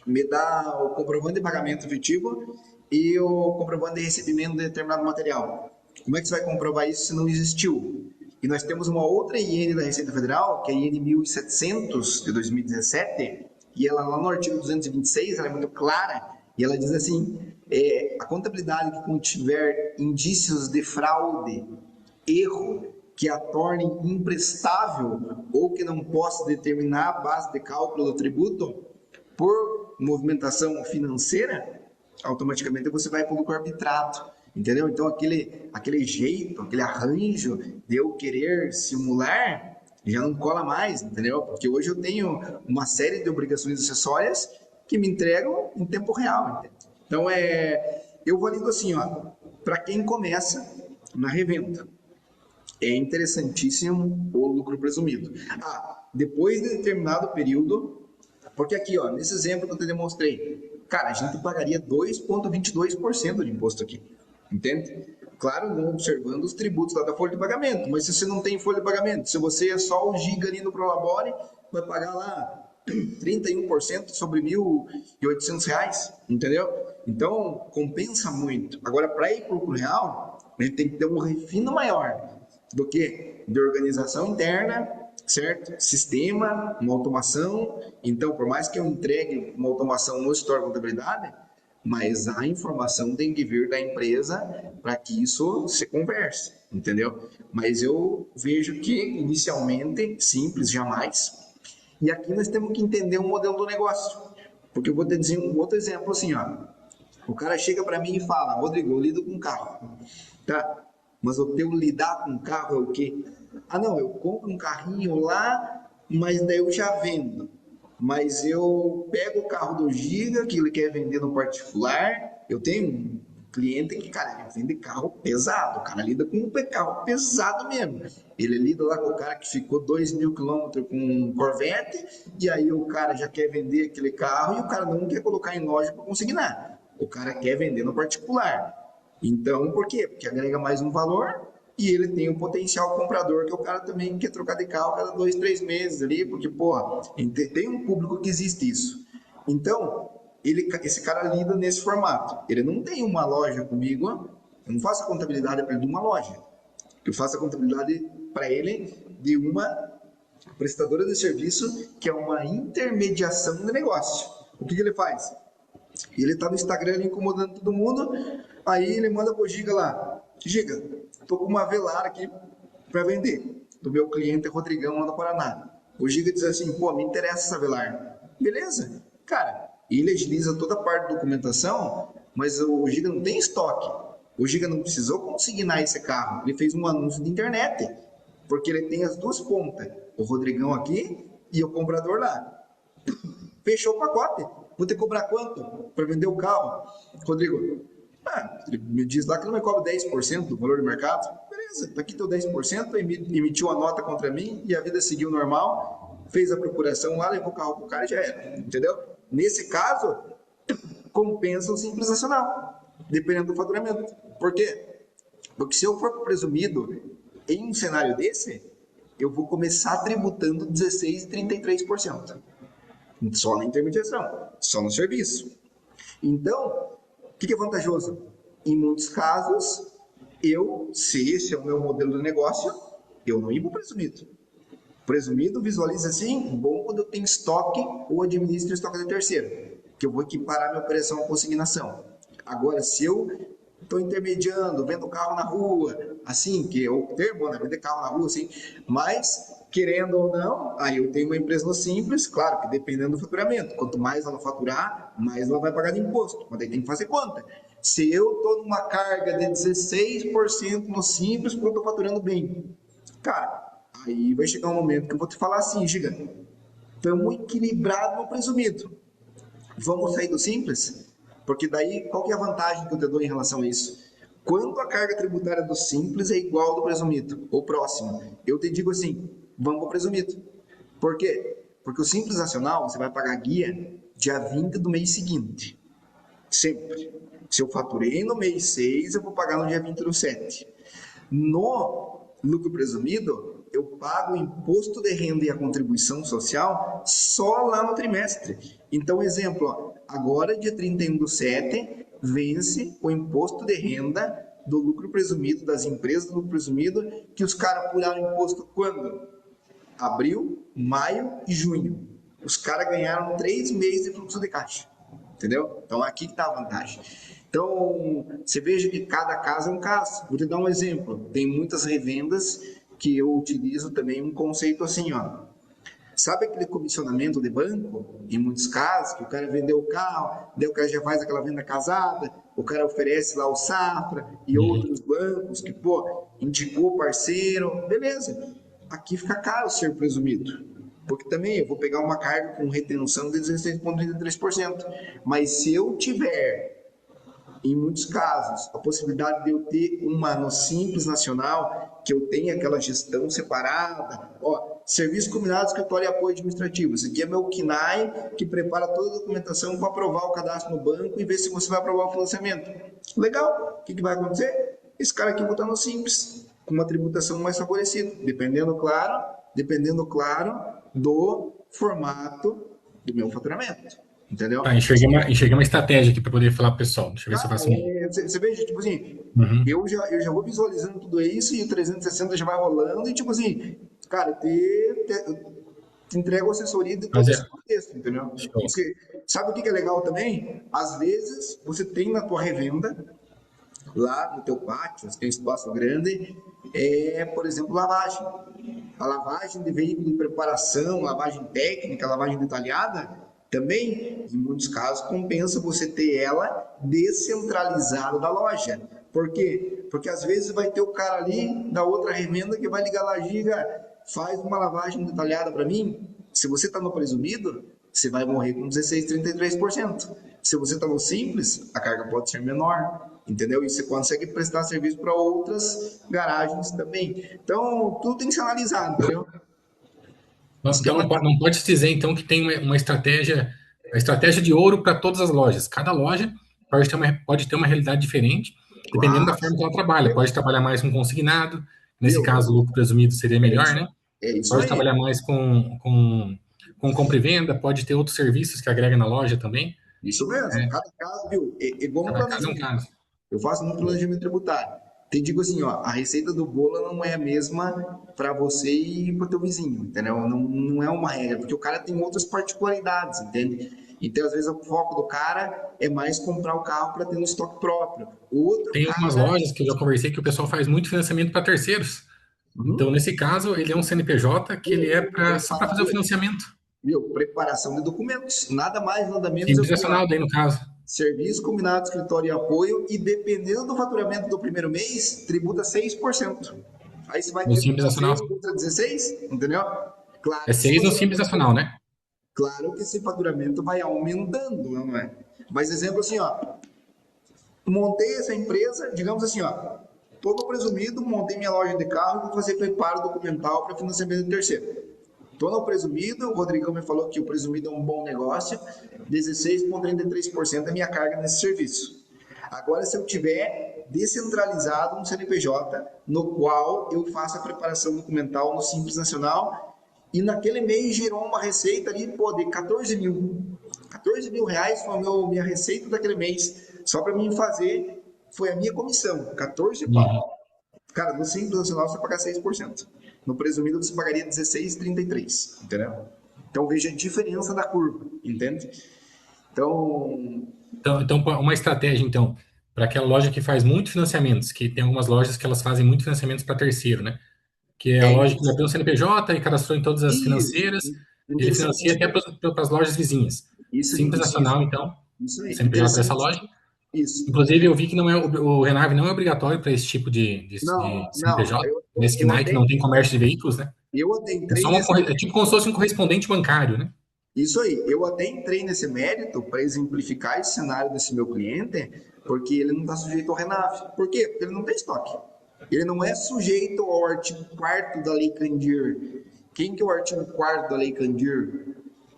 me dar o comprovante de pagamento efetivo e o comprovante de recebimento de determinado material. Como é que você vai comprovar isso se não existiu? E nós temos uma outra IN da Receita Federal, que é a IN 1700 de 2017, e ela lá no artigo 226, ela é muito clara, e ela diz assim, a contabilidade que contiver indícios de fraude, erro, que a torne imprestável ou que não possa determinar a base de cálculo do tributo por movimentação financeira, automaticamente você vai para o lucro arbitrado, entendeu? Então aquele jeito, aquele arranjo de eu querer simular já não cola mais, entendeu? Porque hoje eu tenho uma série de obrigações acessórias que me entregam em tempo real, entendeu? Então eu valido assim, para quem começa na revenda, é interessantíssimo o lucro presumido. Depois de determinado período, porque aqui, nesse exemplo que eu te demonstrei, cara, a gente pagaria 2,22% de imposto aqui, entende? Claro, não observando os tributos lá da folha de pagamento, mas se você não tem folha de pagamento, se você é só o giga ali no Prolabore, vai pagar lá 31% sobre R$ 1.800, entendeu? Então, compensa muito. Agora, para ir para o real, a gente tem que ter um refino maior do que de organização interna, certo? Sistema, uma automação. Então, por mais que eu entregue uma automação no Store Contabilidade, mas a informação tem que vir da empresa para que isso se converse, entendeu? Mas eu vejo que, inicialmente, simples jamais. E aqui nós temos que entender o modelo do negócio. Porque eu vou te dizer um outro exemplo assim, O cara chega para mim e fala, Rodrigo, eu lido com carro. Tá? Mas o teu lidar com carro é o quê? Não, eu compro um carrinho lá, mas daí eu já vendo. Mas eu pego o carro do Giga, que ele quer vender no particular. Eu tenho um cliente que, cara, ele vende carro pesado. O cara lida com um carro pesado mesmo. Ele lida lá com o cara que ficou 2.000 quilômetros com um Corvette, e aí o cara já quer vender aquele carro e o cara não quer colocar em loja para consignar. O cara quer vender no particular. Então, por quê? Porque agrega mais um valor e ele tem um potencial comprador, que é o cara também quer trocar de carro cada 2, 3 meses ali, porque, porra, tem um público que existe isso. Então, esse cara lida nesse formato. Ele não tem uma loja comigo Eu não faço a contabilidade para ele de uma loja. Eu faço a contabilidade para ele de uma prestadora de serviço que é uma intermediação de negócio. O que ele faz? Ele tá no Instagram ali incomodando todo mundo, aí ele manda pro Giga lá: Giga, tô com uma velar aqui para vender, do meu cliente Rodrigão lá no Paraná. O Giga diz assim: pô, me interessa essa velar. Beleza. Cara, ele agiliza toda a parte de documentação, mas o Giga não tem estoque. O Giga não precisou consignar esse carro. Ele fez um anúncio de internet, porque ele tem as duas pontas, o Rodrigão aqui e o comprador lá. Fechou o pacote. Vou ter que cobrar quanto para vender o carro? Rodrigo, ele me diz lá que não me cobra 10% do valor do mercado. Beleza, tá aqui teu 10%, emitiu a nota contra mim e a vida seguiu normal. Fez a procuração lá, levou o carro pro cara e já era. Entendeu? Nesse caso, compensa o Simples Nacional, dependendo do faturamento. Por quê? Porque se eu for presumido em um cenário desse, eu vou começar tributando 16% e 33%. Só na intermediação, só no serviço. Então, o que é vantajoso? Em muitos casos, se esse é o meu modelo de negócio, eu não ia para o presumido. Presumido visualiza assim, bom quando eu tenho estoque ou administro estoque de terceiro, que eu vou equiparar minha operação à consignação. Agora, se eu estou intermediando, vendo carro na rua, assim, que é o termo, né? Vender carro na rua, assim, mas, querendo ou não, aí eu tenho uma empresa no Simples, claro que dependendo do faturamento, quanto mais ela faturar, mais ela vai pagar de imposto, mas aí tem que fazer conta. Se eu estou numa carga de 16% no Simples, porque eu estou faturando bem, cara, aí vai chegar um momento que eu vou te falar assim: Giga, estamos equilibrados no presumido, vamos sair do Simples? Porque daí, qual que é a vantagem que eu te dou em relação a isso? Quando a carga tributária do Simples é igual ao do presumido, ou próximo, eu te digo assim: vamos para o presumido. Por quê? Porque o Simples Nacional, você vai pagar guia dia 20 do mês seguinte. Sempre. Se eu faturei no mês 6, eu vou pagar no dia 20 do 7. No lucro presumido, eu pago o imposto de renda e a contribuição social só lá no trimestre. Então, exemplo, ó, agora, dia 31 do 7, vence o imposto de renda do lucro presumido, das empresas do lucro presumido, que os caras apuraram imposto quando? Abril, maio e junho. Os caras ganharam 3 meses de fluxo de caixa. Entendeu? Então, aqui que está a vantagem. Então, você veja que cada caso é um caso. Vou te dar um exemplo. Tem muitas revendas que eu utilizo também um conceito assim, ó. Sabe aquele comissionamento de banco? Em muitos casos, que o cara vendeu o carro, daí o cara já faz aquela venda casada, o cara oferece lá o Safra e outros bancos que, pô, indicou parceiro, beleza. Aqui fica caro ser presumido. Porque também eu vou pegar uma carga com retenção de 16,33%. Mas se eu tiver, em muitos casos, a possibilidade de eu ter uma no Simples Nacional, que eu tenha aquela gestão separada, ó, serviço combinado, escritório e apoio administrativo. Esse aqui é meu KNAI, que prepara toda a documentação para aprovar o cadastro no banco e ver se você vai aprovar o financiamento. Legal. O que vai acontecer? Esse cara aqui vai estar no Simples, com uma tributação mais favorecida, dependendo, claro, do formato do meu faturamento. Entendeu? Tá, enxerguei uma estratégia aqui para poder falar pro pessoal. Deixa eu ver se eu faço um. Você veja, tipo assim, eu já vou visualizando tudo isso e o 360 já vai rolando e, tipo assim, cara, te entrego assessoria de todo esse contexto, entendeu? Porque, sabe o que é legal também? Às vezes, você tem na tua revenda, lá no teu pátio, você tem um espaço grande, por exemplo, lavagem. A lavagem de veículo de preparação, lavagem técnica, lavagem detalhada, também, em muitos casos, compensa você ter ela descentralizada da loja. Por quê? Porque às vezes vai ter o cara ali da outra revenda que vai ligar lá: Giga, faz uma lavagem detalhada para mim. Se você está no presumido, você vai morrer com 16,33%. Se você está no simples, a carga pode ser menor, entendeu? E você consegue prestar serviço para outras garagens também. Então, tudo tem que ser analisado, entendeu? Então, não pode se dizer, então, que tem uma estratégia, a estratégia de ouro para todas as lojas. Cada loja pode ter uma realidade diferente, dependendo da forma que ela trabalha. Pode trabalhar mais com consignado, nesse caso, o lucro presumido seria melhor, né? Pode trabalhar mais com compra e venda, pode ter outros serviços que agrega na loja também. Isso mesmo, cada caso, viu? É igual no Cada caso é um planejamento. caso. Eu faço muito planejamento tributário. Te digo assim, ó, a receita do bolo não é a mesma para você e para o teu vizinho, entendeu? Não é uma regra, porque o cara tem outras particularidades, entende? Então, às vezes, o foco do cara é mais comprar o carro para ter um estoque próprio. O outro Tem algumas cara. lojas que eu já conversei que o pessoal faz muito financiamento para terceiros. Então, Uhum. nesse caso, ele é um CNPJ que ele é só para fazer o Preparador, financiamento. viu? Preparação de documentos. Nada mais, nada menos é o Simples que, ó. nacional daí, no caso. Serviço combinado, escritório e apoio, e dependendo do faturamento do primeiro mês, tributa 6%. Aí você vai No Simples tributar Nacional. 6 contra 16, entendeu? É Claro que se 6 no você Simples Nacional, né? claro que esse faturamento vai aumentando, não é? Mas exemplo assim, ó, montei essa empresa, digamos assim, ó, todo presumido, montei minha loja de carro e vou fazer preparo documental para financiamento de terceiro. Estou no presumido, o Rodrigão me falou que o presumido é um bom negócio, 16,33% é minha carga nesse serviço. Agora, se eu tiver descentralizado um CNPJ, no qual eu faço a preparação documental no Simples Nacional, e naquele mês gerou uma receita ali, pô, de 14 mil. 14 mil reais foi a minha receita daquele mês, só para mim fazer, foi a minha comissão, 14 Uhum. pau. Cara, no Simples Nacional você paga 6%. No presumido você pagaria 16,33%, entendeu? Então veja a diferença da curva, entende? Então, Então, uma estratégia, então, para aquela loja que faz muito financiamentos, que tem algumas lojas que elas fazem muito financiamentos para terceiro, né? Que é a é loja que já isso. tem o CNPJ e cadastrou em todas as Isso. financeiras, ele financia até Interessante. para as lojas vizinhas. Isso aí, Simples isso, isso. Nacional, então, Isso aí. CNPJ dessa Interessante. loja. Isso. Inclusive, eu vi que não é, o Renave não é obrigatório para esse tipo de Não, não. CNPJ, nesse KNAI que não tem comércio de veículos, né? Eu É adentrei só nesse é tipo como se fosse um correspondente bancário, né? Isso aí, eu até entrei nesse mérito para exemplificar esse cenário desse meu cliente, porque ele não está sujeito ao RENAF. Por quê? Porque ele não tem estoque. Ele não é sujeito ao artigo 4º da Lei Candir. Quem que é o artigo 4º da Lei Candir?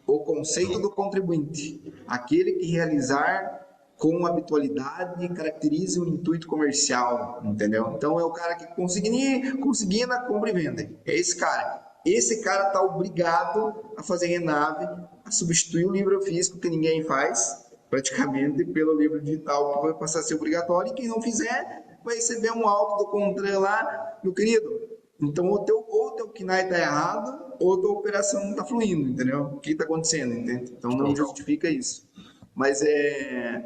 O conceito do contribuinte, aquele que realizar com habitualidade caracteriza o intuito comercial, entendeu? Então é o cara que conseguir na compra e venda. É esse cara. Esse cara está obrigado a fazer renave, a substituir o livro físico que ninguém faz, praticamente, pelo livro digital que vai passar a ser obrigatório, e quem não fizer vai receber um auto do CONTRAN lá, meu querido. Então, ou o teu KNAI está errado, ou a tua operação não está fluindo, entendeu? O que está acontecendo, entende? Então, não Show. justifica isso. Mas é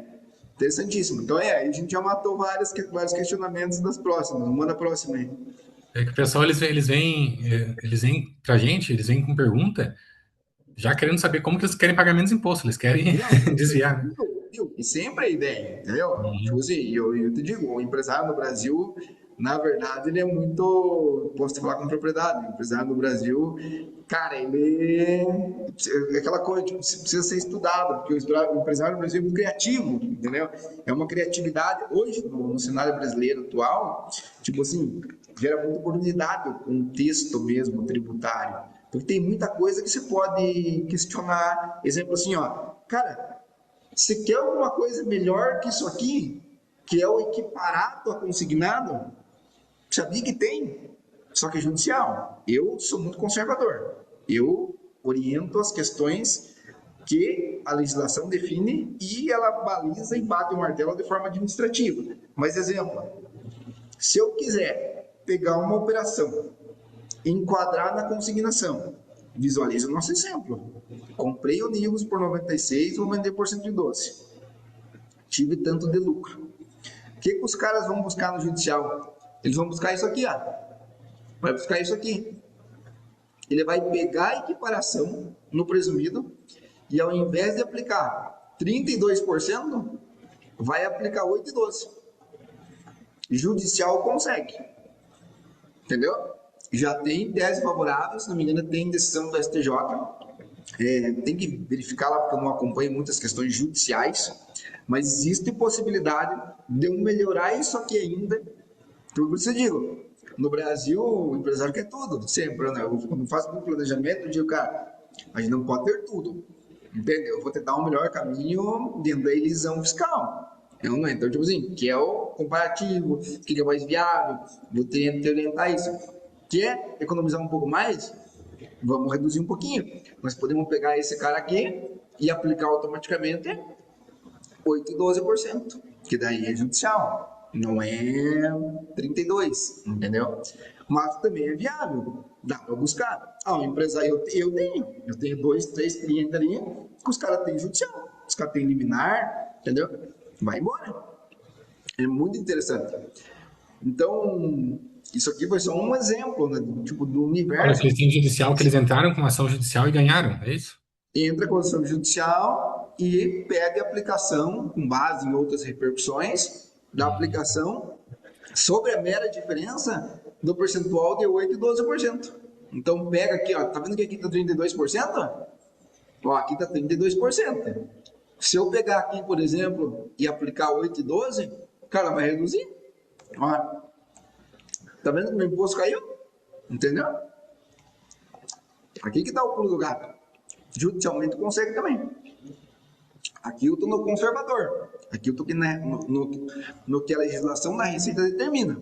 interessantíssimo. Então, a gente já matou vários questionamentos das próximas. Manda a próxima aí. É que o pessoal, eles vêm pra gente, eles vêm com pergunta, já querendo saber como que eles querem pagar menos imposto, eles querem Não, desviar, né? e sempre a ideia, entendeu? Tipo Uhum. assim, eu te digo, o empresário no Brasil, na verdade, ele é muito. Posso te falar com propriedade, o empresário no Brasil, cara, ele é aquela coisa, tipo, precisa ser estudado, porque o empresário no Brasil é muito criativo, entendeu? É uma criatividade, hoje, no cenário brasileiro atual, tipo assim, gera muita oportunidade o contexto mesmo tributário. Porque tem muita coisa que você pode questionar. Exemplo assim, ó, cara, você quer alguma coisa melhor que isso aqui, que é o equiparado a consignado? Sabia que tem, só que é judicial. Eu sou muito conservador. Eu oriento as questões que a legislação define e ela baliza e bate o martelo de forma administrativa. Mas, exemplo, se eu quiser pegar uma operação, enquadrar na consignação, visualiza o nosso exemplo. Comprei o Nivus por 96, vou vender por 112. Tive tanto de lucro. O que os caras vão buscar no judicial? Eles vão buscar isso aqui, ó. Vai buscar isso aqui. Ele vai pegar a equiparação no presumido e ao invés de aplicar 32%, vai aplicar 8,12%. Judicial consegue. Entendeu? Já tem tese favorável, se não me engano, tem decisão do STJ. Tem que verificar lá, porque eu não acompanho muitas questões judiciais, mas existe possibilidade de eu melhorar isso aqui ainda. Por isso eu digo, no Brasil, o empresário quer tudo, sempre, né? Eu, quando faço um planejamento, eu digo, cara, a gente não pode ter tudo, entendeu? Eu vou tentar um melhor caminho dentro da elisão fiscal. Não é? Então, tipo assim, que é o comparativo, o que é mais viável, vou tentar orientar isso. Quer economizar um pouco mais? Vamos reduzir um pouquinho. Nós podemos pegar esse cara aqui e aplicar automaticamente 8 e 12%, que daí é judicial. não é 32, entendeu? Mas também é viável, dá para buscar. Ah, o empresário, eu tenho 2, 3 clientes ali, que os caras têm judicial, os caras têm liminar, entendeu? Vai embora. É muito interessante. Então, isso aqui foi só um exemplo, né, tipo, do Olha, que universo. eles têm judicial, que eles entraram com uma ação judicial e ganharam, é isso? Entra com ação judicial e pede a aplicação, com base em outras repercussões da aplicação, sobre a mera diferença do percentual de 8% e 12%. Então pega aqui, ó, tá vendo que aqui está 32%? Ó, aqui está 32%. Se eu pegar aqui, por exemplo, e aplicar 8 e 12, cara, vai reduzir. Ó, tá vendo que o meu imposto caiu? Entendeu? Aqui que está o pulo do gato. Judicialmente consegue também. Aqui eu estou no conservador. Aqui eu estou no que a legislação da Receita determina.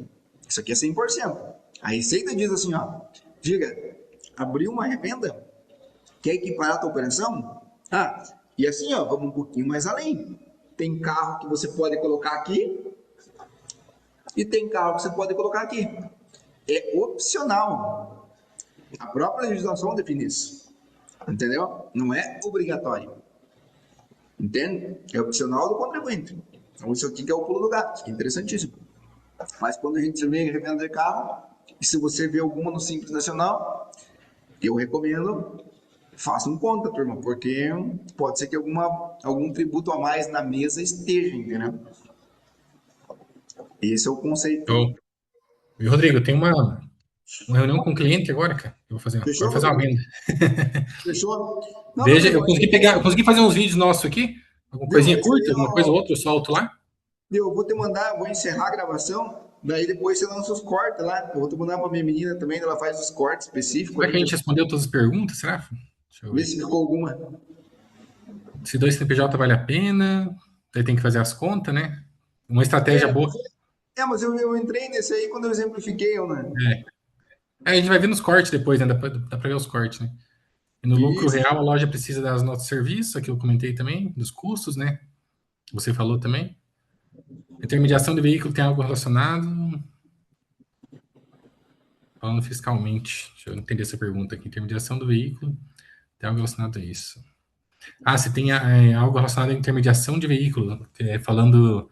Isso aqui é 100%. A Receita diz assim, ó, diga, abriu uma revenda, quer equiparar a tua operação? Ah, e assim, ó, vamos um pouquinho mais além. Tem carro que você pode colocar aqui e tem carro que você pode colocar aqui. É opcional. A própria legislação define isso. Entendeu? Não é obrigatório. Entende? É opcional do contribuinte. Então, isso aqui que é o pulo do gato, que é interessantíssimo. Mas quando a gente vê revenda de carro, e se você vê alguma no Simples Nacional, eu recomendo, faça um conta, turma, porque pode ser que algum tributo a mais na mesa esteja, entendeu? Esse é o conceito. Então, e Rodrigo, tem uma reunião com o cliente agora, cara. Eu vou Fechou, fazer uma Rodrigo? venda. Fechou? Não, Veja, Rodrigo, acho que eu consegui fazer uns vídeos nossos aqui, alguma deu. coisinha Esse aí curta, alguma coisa ou outra, eu solto lá. eu vou te mandar, vou encerrar a gravação, daí depois você lança os cortes lá. Eu vou te mandar pra minha menina também, ela faz os cortes específicos Será ali, que a gente respondeu todas as perguntas? Será? Deixa eu vê ver. se ficou alguma. Se dois CNPJ vale a pena, daí tem que fazer as contas, né? Uma estratégia É, boa. mas eu entrei nesse aí quando eu exemplifiquei, né? A gente vai ver nos cortes depois, né? Dá pra ver os cortes, né? E no lucro Isso. real, a loja precisa das notas de serviço, aqui eu comentei também, dos custos, né? Você falou também. Intermediação de veículo tem algo relacionado? Falando fiscalmente. Deixa eu entender essa pergunta aqui. Intermediação do veículo tem algo relacionado a isso. Ah, se tem algo relacionado à intermediação de veículo, falando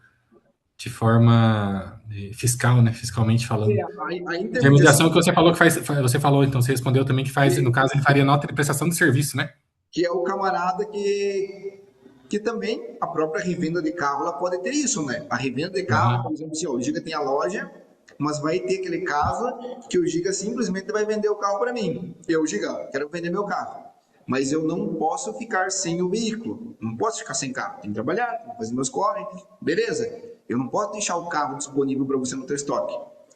de forma fiscal, né? Fiscalmente É, falando. a Intermediação intermediação, que você falou você falou, então você respondeu também que faz, no que, caso, ele faria nota de prestação de serviço, né? que é o camarada que também a própria revenda de carro ela pode ter isso, né? A revenda de carro, por Aham. exemplo, assim, ó, o Giga tem a loja, mas vai ter aquele caso que o Giga simplesmente vai vender o carro para mim. Eu, Giga, quero vender meu carro, mas eu não posso ficar sem o veículo, não posso ficar sem carro, tenho que trabalhar, tenho que fazer meus corre, beleza? Eu não posso deixar o carro disponível para você no teu estoque.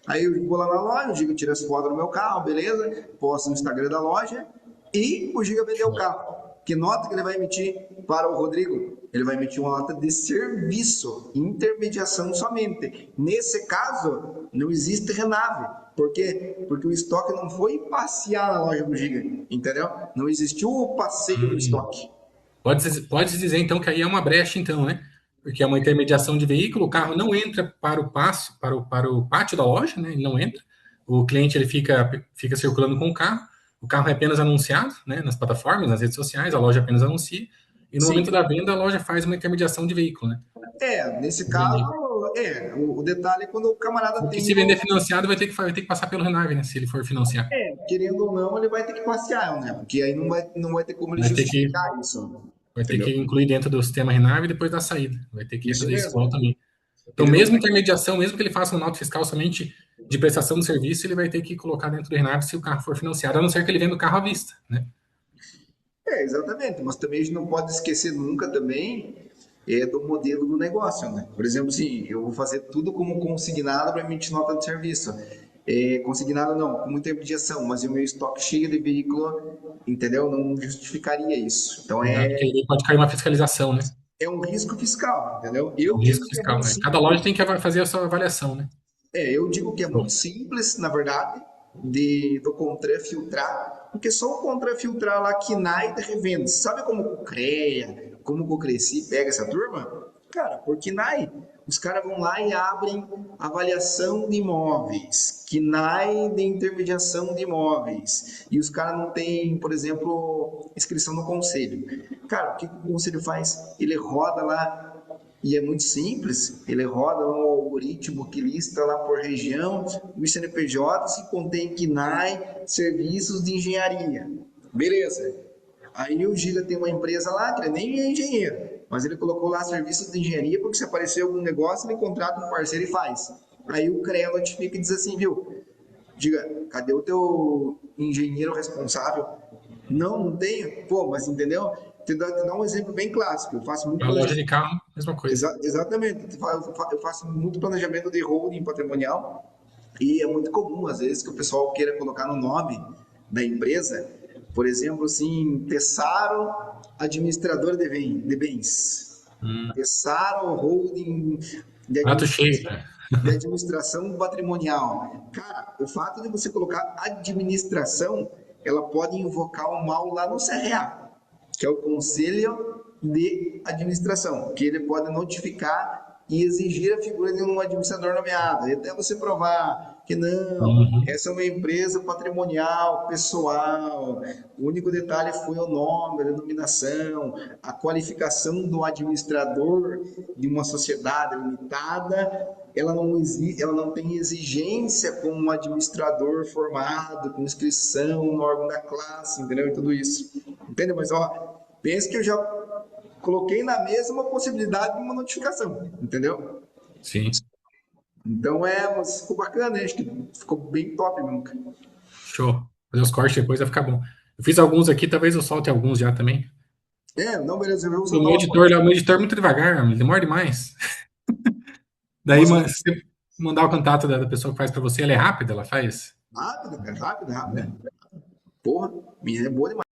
Aí eu vou lá na loja, o Giga tira as fotos do meu carro, beleza? Posto no Instagram da loja e o Giga vendeu o carro. Que nota que ele vai emitir para o Rodrigo? Ele vai emitir uma nota de serviço, intermediação somente. Nesse caso, não existe renave. Por quê? Porque o estoque não foi passear na loja do Giga, entendeu? Não existiu o passeio do Hum. estoque. Pode dizer, então, que aí é uma brecha, então, né? Porque é uma intermediação de veículo, o carro não entra para o passo, para o pátio da loja, né? Ele não entra. O cliente ele fica circulando com o carro é apenas anunciado, né? Nas plataformas, nas redes sociais, a loja apenas anuncia, e no momento Sim. da venda, a loja faz uma intermediação de veículo, né? Nesse Vender. caso, o detalhe é quando o camarada Porque tem se vender financiado, vai ter que passar pelo Renave, né? Se ele for financiar. querendo ou não, ele vai ter que passear, né? Porque aí não vai ter como ele Vai ter que, justificar isso, vai ter entendeu? que incluir dentro do sistema Renave e depois da saída. Vai ter que Isso fazer isso mesmo. igual também. Então, Ele não mesmo tem. intermediação, mesmo que ele faça uma nota fiscal somente de prestação de serviço, ele vai ter que colocar dentro do Renave se o carro for financiado, a não ser que ele venda o carro à vista, né? Exatamente, mas também a gente não pode esquecer nunca também do modelo do negócio, né? Por exemplo, assim, eu vou fazer tudo como consignado para emitir nota de serviço. Consignado não, como intermediação, mas o meu estoque cheio de veículo, entendeu? Não justificaria isso. Então Porque aí pode cair uma fiscalização, né? é um risco fiscal, entendeu? É um Eu risco digo que é fiscal, muito né? Cada loja simples. tem que fazer a sua avaliação, né? Eu digo que é muito simples, na verdade, do Contran filtrar, porque só o Contran filtrar lá KNAI de revenda. Sabe como o CREA, como o Cresci pega essa turma? Cara, por KNAI, os caras vão lá e abrem avaliação de imóveis, KNAI de intermediação de imóveis, e os caras não têm, por exemplo, inscrição no conselho. Cara, o que o conselho faz? Ele roda lá, e é muito simples, ele roda lá um algoritmo que lista lá por região os CNPJs que contém KNAI, serviços de engenharia. Beleza. Aí o Giga tem uma empresa lá, que ele nem é engenheiro, mas ele colocou lá serviços de engenharia, porque se aparecer algum negócio, ele contrata um parceiro e faz. Aí o CREA notifica e diz assim, viu, Diga, cadê o teu engenheiro responsável? Não, não tenho. Pô, mas entendeu? Te dar um exemplo bem clássico. Eu faço muito Na loja planejamento. de carro, mesma coisa. Exatamente. Eu faço muito planejamento de holding patrimonial e é muito comum, às vezes, que o pessoal queira colocar no nome da empresa, por exemplo, assim, Tessaro Administrador de Bens. Tessaro Holding de Prato cheio, Administração, cara. de administração patrimonial. Cara, o fato de você colocar administração, ela pode invocar o mal lá no CRA, que é o Conselho de Administração, que ele pode notificar e exigir a figura de um administrador nomeado, e até você provar que não, Uhum. essa é uma empresa patrimonial, pessoal, o único detalhe foi o nome, a denominação, a qualificação do administrador de uma sociedade limitada, ela não tem exigência como um administrador formado, com inscrição no órgão da classe, entendeu? E tudo isso. Entende? Mas, ó, pense que eu já coloquei na mesa uma possibilidade de uma notificação, entendeu? Sim. Então, mas ficou bacana, né? Acho que ficou bem top nunca. Show. Fazer os cortes depois vai ficar bom. Eu fiz alguns aqui, talvez eu solte alguns já também. Não, beleza, eu vou O soltar meu uma editor, foto. lá, o meu editor é muito devagar, ele demora demais. Daí, Posso se você mandar o contato da pessoa que faz pra você, ela é rápida, ela faz. rápido, cara, rápido, rápido. Porra, minha é boa demais.